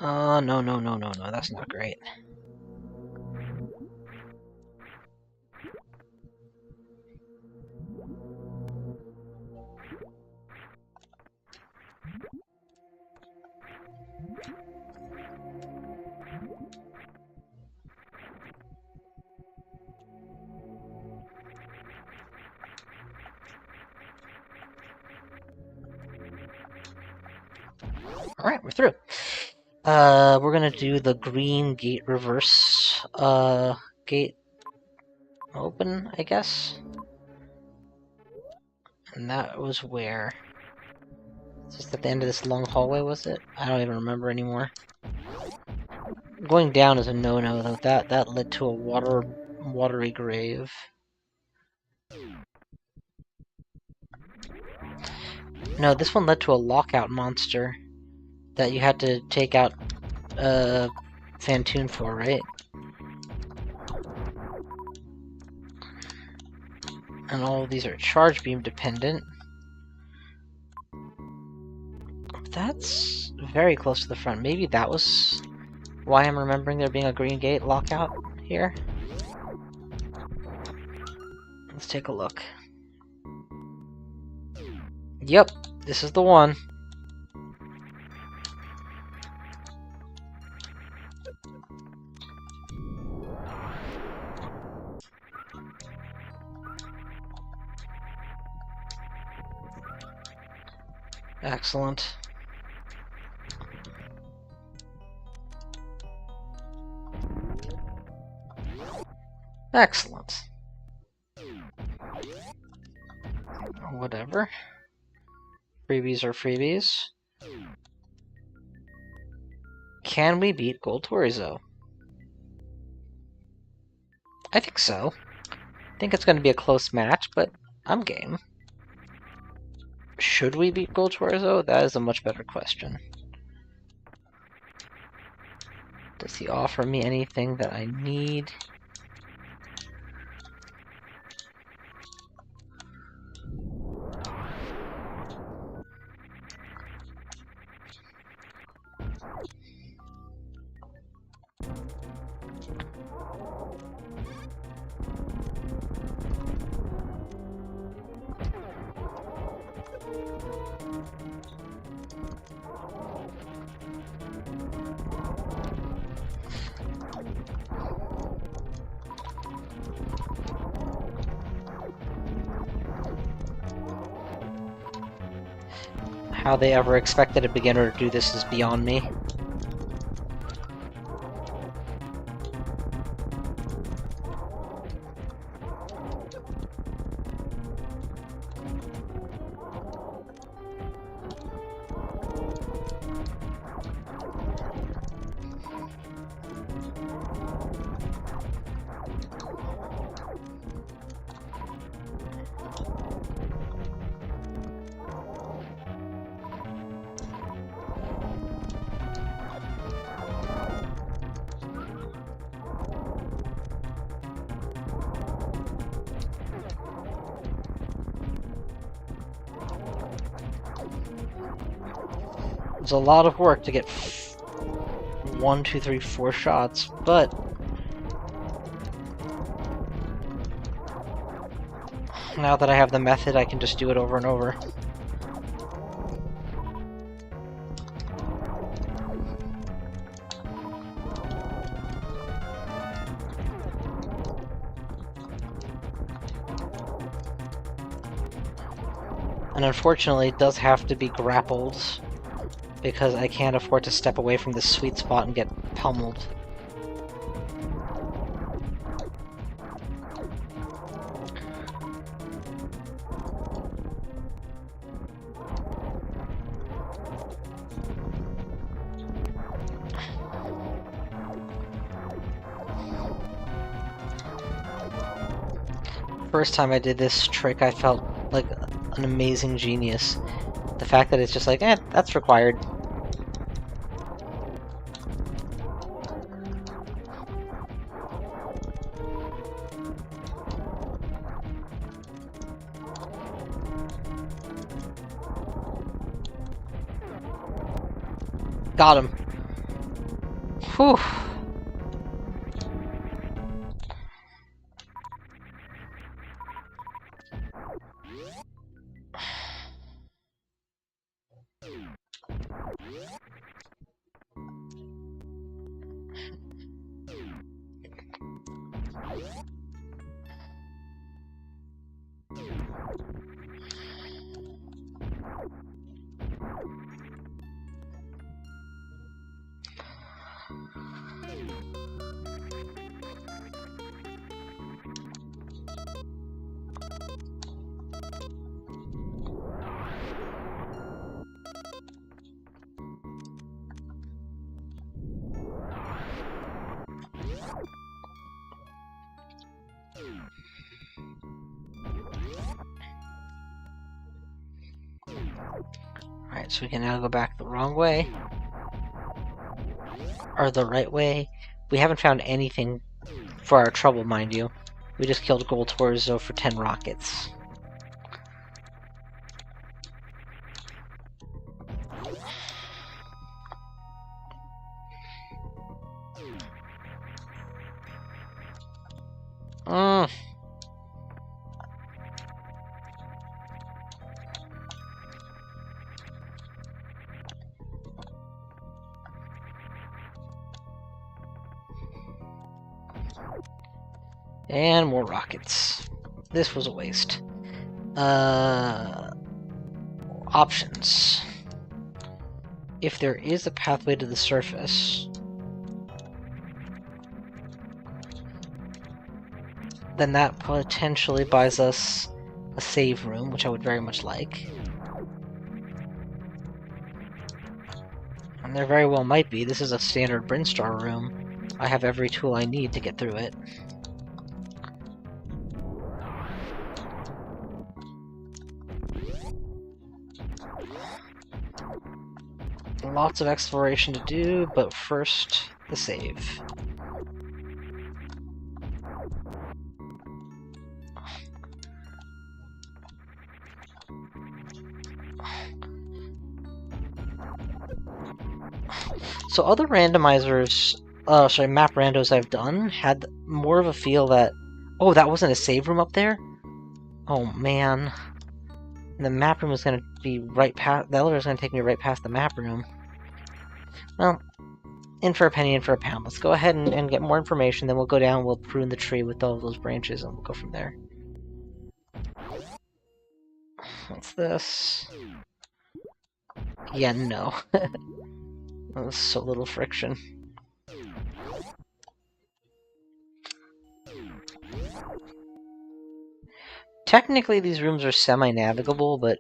Speaker 1: No, no, no, no, no, that's not great. Alright, we're through. We're gonna do the green gate reverse, gate open, I guess? And that was where? Just at the end of this long hallway, was it? I don't even remember anymore. Going down is a no-no, though. That led to a watery grave. No, this one led to a lockout monster that you had to take out Fantoon for, right? And all of these are charge beam dependent. That's very close to the front. Maybe that was why I'm remembering there being a green gate lockout here. Let's take a look. Yep, this is the one. Excellent. Excellent. Whatever. Freebies are freebies. Can we beat Gold Torizo? I think so. I think it's going to be a close match, but I'm game. Should we beat Gold Torizo? That is a much better question. Does he offer me anything that I need? How they ever expected a beginner to do this is beyond me. It's a lot of work to get 1, 2, 3, 4 shots, but now that I have the method, I can just do it over and over. And unfortunately, it does have to be grappled, because I can't afford to step away from this sweet spot and get pummeled. First time I did this trick, I felt like an amazing genius. The fact that it's just like, that's required. Got him. Whew. Alright, so we can now go back the wrong way. Or the right way. We haven't found anything for our trouble, mind you. We just killed Gold Torzo for 10 rockets. And more rockets. This was a waste. Options. If there is a pathway to the surface, then that potentially buys us a save room, which I would very much like. And there very well might be. This is a standard Brinstar room. I have every tool I need to get through it. Lots of exploration to do, but first, the save. So other randomizers, map randos I've done, had more of a feel that, oh, that wasn't a save room up there? Oh man. And the map room was going to be right past, the elevator was going to take me right past the map room. Well, in for a penny, in for a pound. Let's go ahead and get more information, then we'll go down, we'll prune the tree with all of those branches, and we'll go from there. What's this? Yeah, no. There's so little friction. Technically, these rooms are semi-navigable, but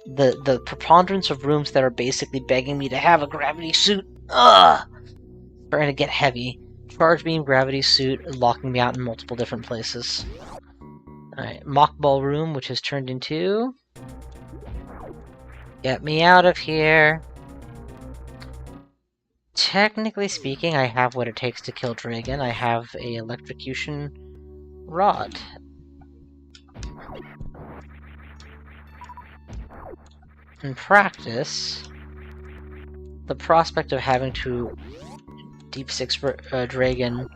Speaker 1: the preponderance of rooms that are basically begging me to have a gravity suit, starting to get heavy. Charge beam, gravity suit, locking me out in multiple different places. Alright, mock ball room, which has turned into... Get me out of here! Technically speaking, I have what it takes to kill Dragon. I have a electrocution rod. In practice, the prospect of having to Deep 6 Dragon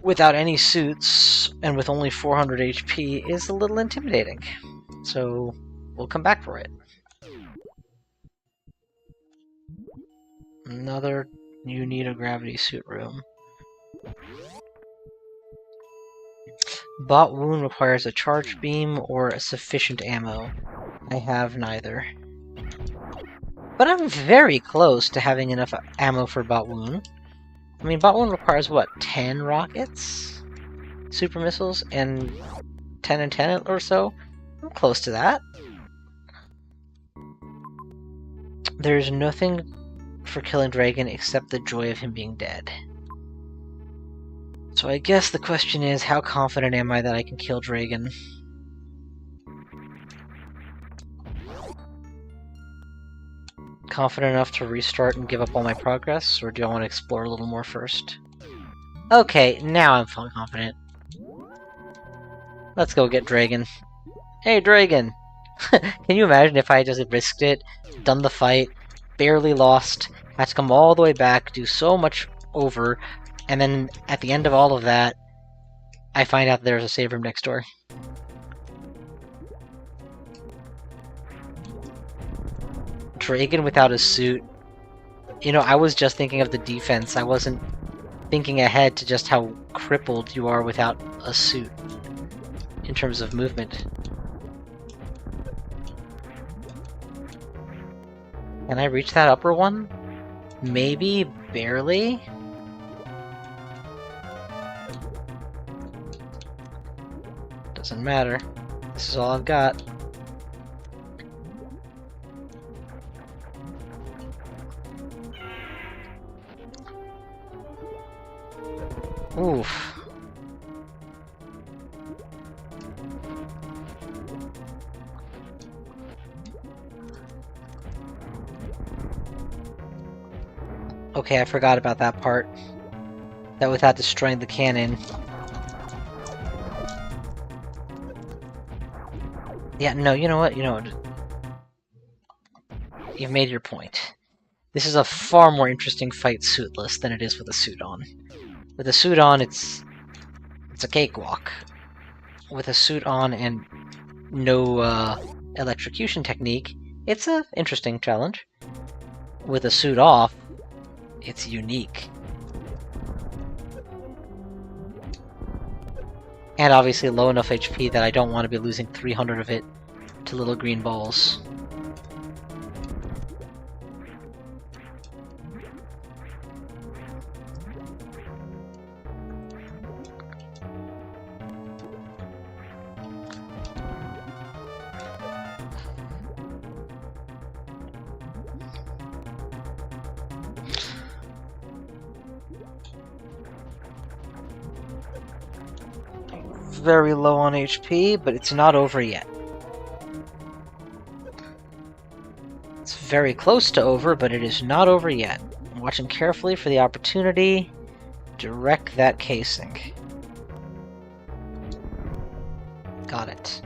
Speaker 1: without any suits and with only 400 HP is a little intimidating. So, we'll come back for it. Another, you need a gravity suit room. Bot wound requires a charge beam or a sufficient ammo. I have neither. But I'm very close to having enough ammo for bot wound. I mean, bot wound requires what, 10 rockets? Super missiles? And 10 and 10 or so? I'm close to that. There's nothing for killing Dragon except the joy of him being dead. So I guess the question is, how confident am I that I can kill Dragon? Confident enough to restart and give up all my progress, or do I want to explore a little more first? Okay, now I'm fully confident. Let's go get Dragon. Hey, Dragon! Can you imagine if I just risked it, done the fight, barely lost, had to come all the way back, do so much over, and then at the end of all of that, I find out there's a save room next door. Dragon without a suit. You know, I was just thinking of the defense. I wasn't thinking ahead to just how crippled you are without a suit in terms of movement. Can I reach that upper one? Maybe, barely? Doesn't matter. This is all I've got. Oof. Okay, I forgot about that part. That without destroying the cannon. Yeah, no, you know what? You know what? You've made your point. This is a far more interesting fight suitless than it is with a suit on. With a suit on, it's a cakewalk. With a suit on and no electrocution technique, it's an interesting challenge. With a suit off, it's unique. And obviously low enough HP that I don't want to be losing 300 of it to little green balls. Very low on HP, but it's not over yet. It's very close to over, but it is not over yet. I'm watching carefully for the opportunity to wreck that casing. Got it.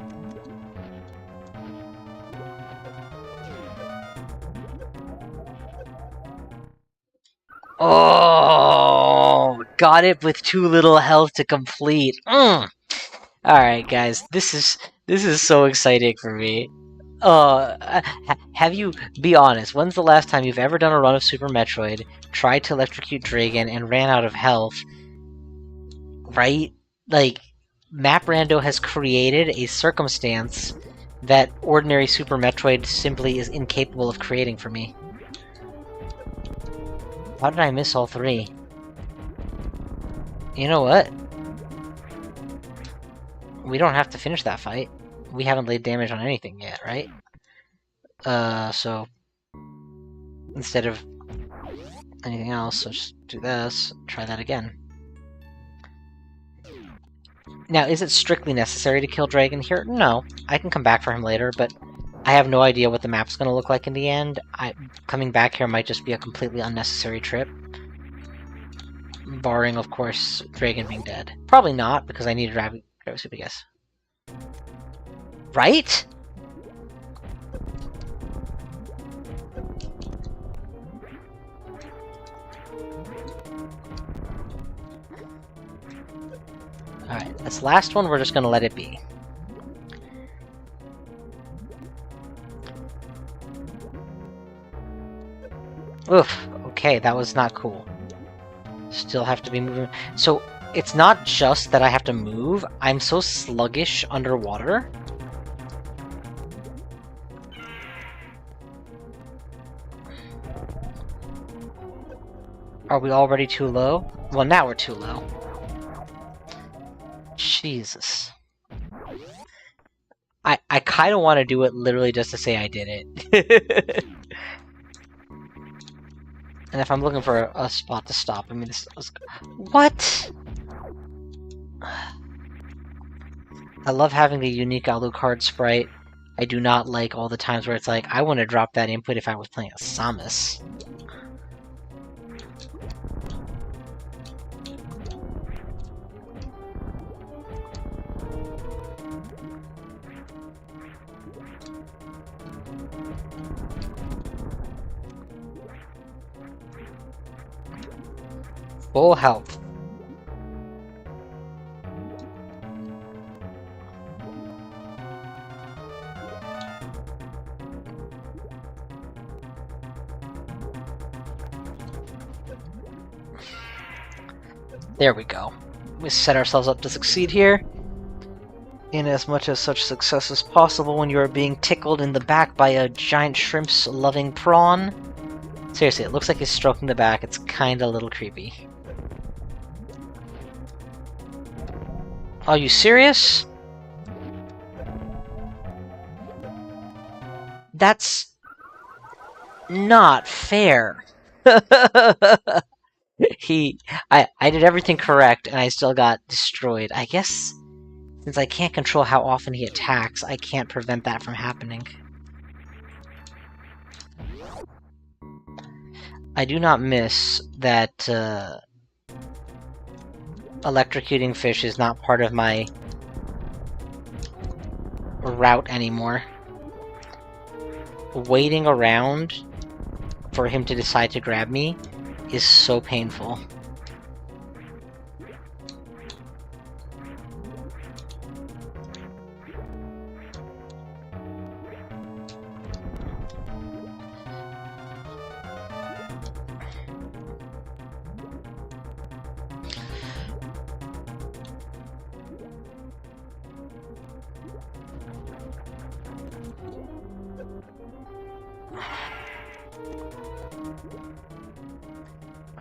Speaker 1: Oh, got it with too little health to complete. Alright, guys, this is so exciting for me. Have you, be honest, when's the last time you've ever done a run of Super Metroid, tried to electrocute Dragon, and ran out of health? Right? Like, MapRando has created a circumstance that ordinary Super Metroid simply is incapable of creating for me. How did I miss all three? You know what? We don't have to finish that fight. We haven't laid damage on anything yet, right? So... instead of anything else, let's just do this, try that again. Now, is it strictly necessary to kill Dragon here? No. I can come back for him later, but I have no idea what the map's gonna look like in the end. Coming back here might just be a completely unnecessary trip. Barring, of course, Dragon being dead. Probably not, because I need to drive a super guess. Right? Alright, this last one we're just gonna let it be. Oof, okay, that was not cool. Still have to be moving. So, it's not just that I have to move, I'm so sluggish underwater. Are we already too low? Well, now we're too low. Jesus. I kind of want to do it literally just to say I did it. And if I'm looking for a spot to stop, I mean, this was... What? I love having the unique Alucard sprite. I do not like all the times where it's like, I want to drop that input if I was playing a Samus. Full health. There we go. We set ourselves up to succeed here. In as much as such success as possible when you are being tickled in the back by a giant shrimp's loving prawn. Seriously, it looks like he's stroking the back. It's kinda a little creepy. Are you serious? That's not fair. I did everything correct and I still got destroyed. I guess since I can't control how often he attacks, I can't prevent that from happening. I do not miss that electrocuting fish is not part of my route anymore. Waiting around for him to decide to grab me is so painful.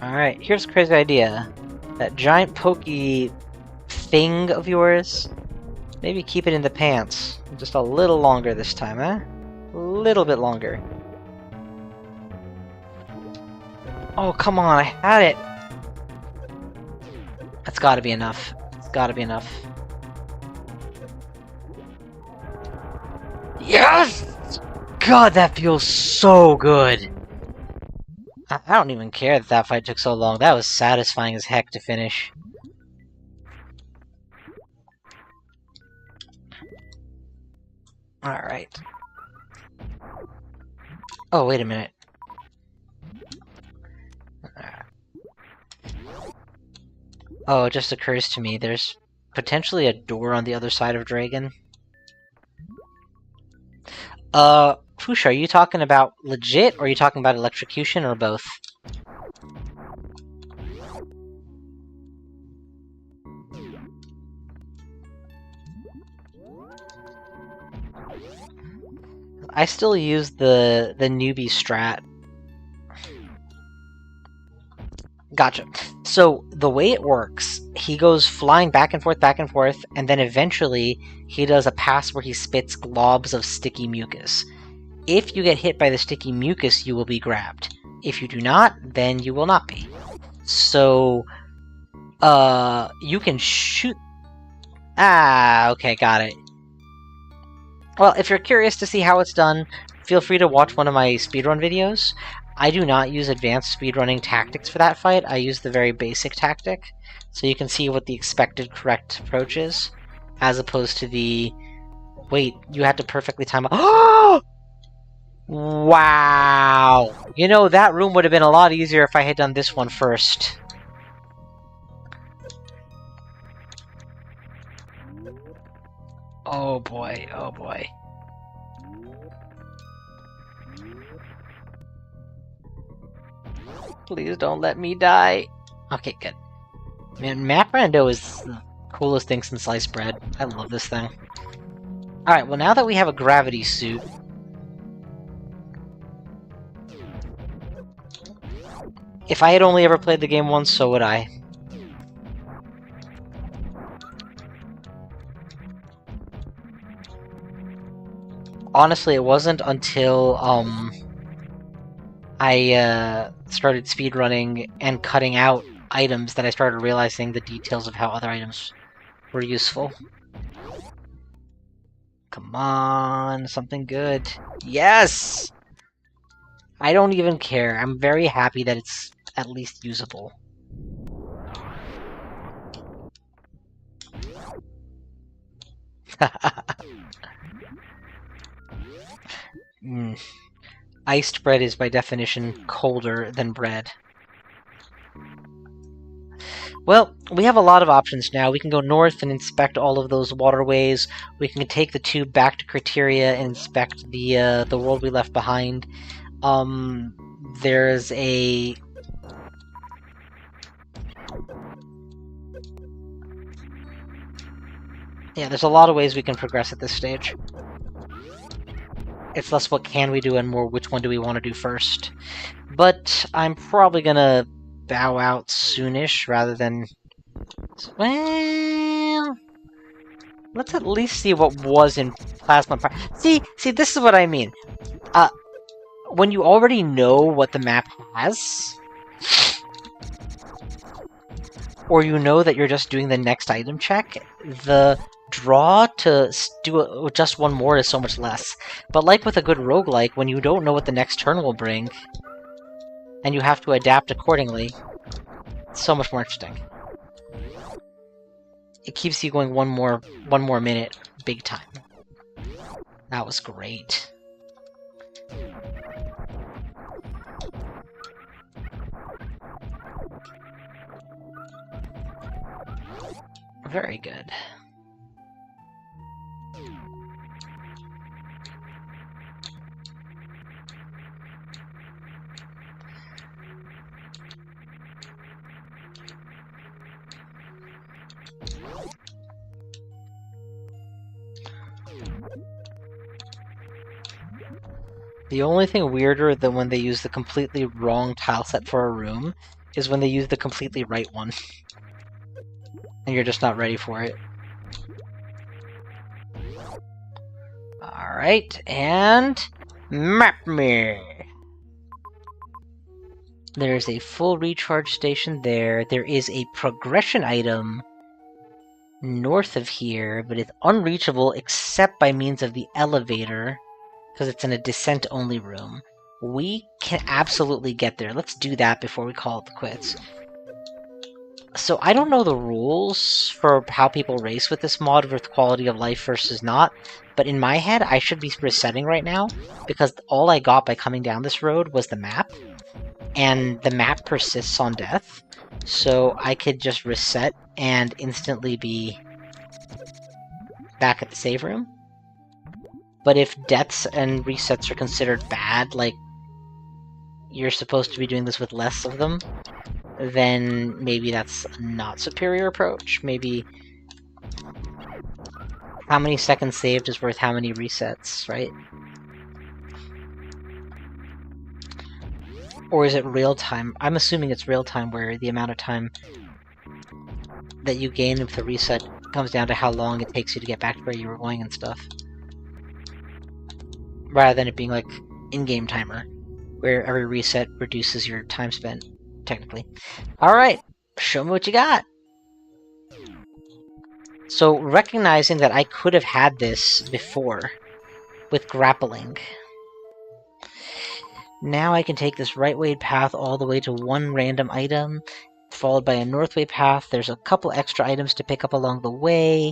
Speaker 1: Alright, here's a crazy idea. That giant pokey thing of yours, maybe keep it in the pants. Just a little longer this time, eh? A little bit longer. Oh, come on, I had it! That's gotta be enough. It's gotta be enough. Yes! God, that feels so good! I don't even care that that fight took so long. That was satisfying as heck to finish. Alright. Oh, wait a minute. Oh, it just occurs to me, there's potentially a door on the other side of Dragon. Pusha, are you talking about legit, or are you talking about electrocution, or both? I still use the newbie strat. Gotcha. So, the way it works, he goes flying back and forth, and then eventually he does a pass where he spits globs of sticky mucus. If you get hit by the sticky mucus, you will be grabbed. If you do not, then you will not be. So, you can shoot... Ah, okay, got it. Well, if you're curious to see how it's done, feel free to watch one of my speedrun videos. I do not use advanced speedrunning tactics for that fight, I use the very basic tactic, so you can see what the expected correct approach is, as opposed to the... Wait, you had to perfectly time... Oh! Wow! You know, that room would have been a lot easier if I had done this one first. Oh boy, oh boy. Please don't let me die. Okay, good. Man, MapRando is the coolest thing since sliced bread. I love this thing. Alright, well now that we have a gravity suit... If I had only ever played the game once, so would I. Honestly, it wasn't until, I started speedrunning and cutting out items that I started realizing the details of how other items were useful. Come on, something good. Yes! I don't even care. I'm very happy that it's at least usable. Iced bread is by definition colder than bread. Well, we have a lot of options now. We can go north and inspect all of those waterways. We can take the tube back to Criteria and inspect the world we left behind. There's a... Yeah, there's a lot of ways we can progress at this stage. It's less what can we do and more which one do we want to do first. But I'm probably gonna bow out soonish rather than... Well... Let's at least see what was in Plasma Power. See, this is what I mean. When you already know what the map has, or you know that you're just doing the next item check, the draw to do just one more is so much less. But like with a good roguelike, when you don't know what the next turn will bring, and you have to adapt accordingly, it's so much more interesting. It keeps you going one more minute, big time. That was great. Very good. The only thing weirder than when they use the completely wrong tile set for a room is when they use the completely right one. And you're just not ready for it. Alright, and... Map me! There's a full recharge station there. There is a progression item north of here, but it's unreachable except by means of the elevator, because it's in a descent-only room. We can absolutely get there. Let's do that before we call it quits. So I don't know the rules for how people race with this mod with quality of life versus not, but in my head I should be resetting right now, because all I got by coming down this road was the map, and the map persists on death, so I could just reset and instantly be back at the save room. But if deaths and resets are considered bad, like you're supposed to be doing this with less of them, then maybe that's a not superior approach. Maybe how many seconds saved is worth how many resets, right? Or is it real time? I'm assuming it's real time, where the amount of time that you gain with the reset comes down to how long it takes you to get back to where you were going and stuff. Rather than it being like in-game timer, where every reset reduces your time spent, technically. Alright, show me what you got! So, recognizing that I could have had this before, with grappling, now I can take this right-way path all the way to one random item, followed by a north-way path. There's a couple extra items to pick up along the way,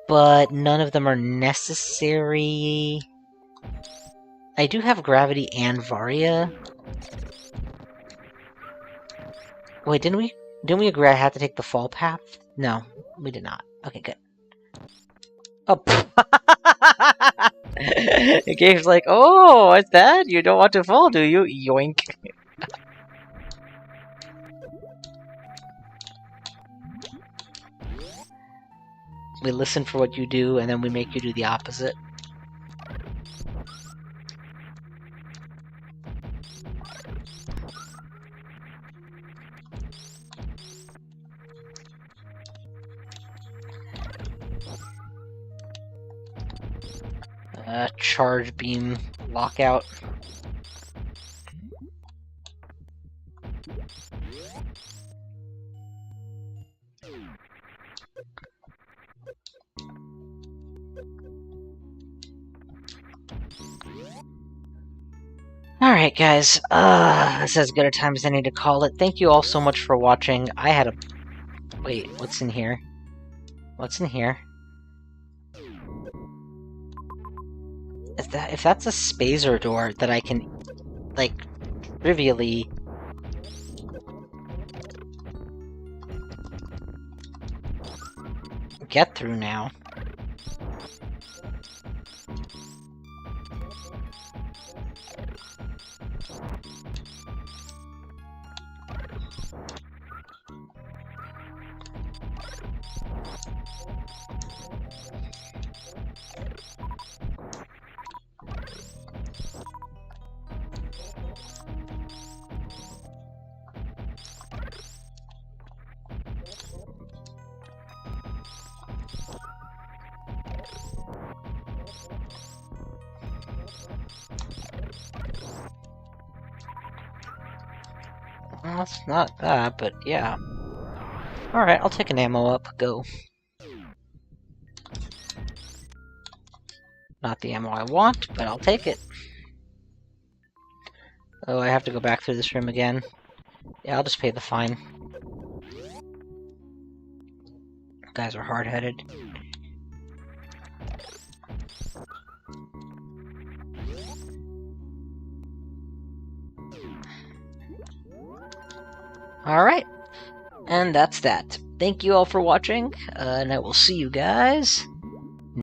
Speaker 1: but none of them are necessary. I do have Gravity and Varia. Wait, didn't we agree I had to take the fall path? No, we did not. Okay, good. Oh, the game's like, oh, what's that? You don't want to fall, do you? Yoink. We listen for what you do, and then we make you do the opposite. Charge beam lockout. Alright guys, this is as good a time as any to call it. Thank you all so much for watching. I had a... Wait, what's in here? What's in here? If that's a spazer door that I can, like, trivially... get through now. Well, it's not that, but yeah. Alright, I'll take an ammo up. Go. Not the ammo I want, but I'll take it. Oh, I have to go back through this room again. Yeah, I'll just pay the fine. Guys are hard-headed. Alright, and that's that. Thank you all for watching, and I will see you guys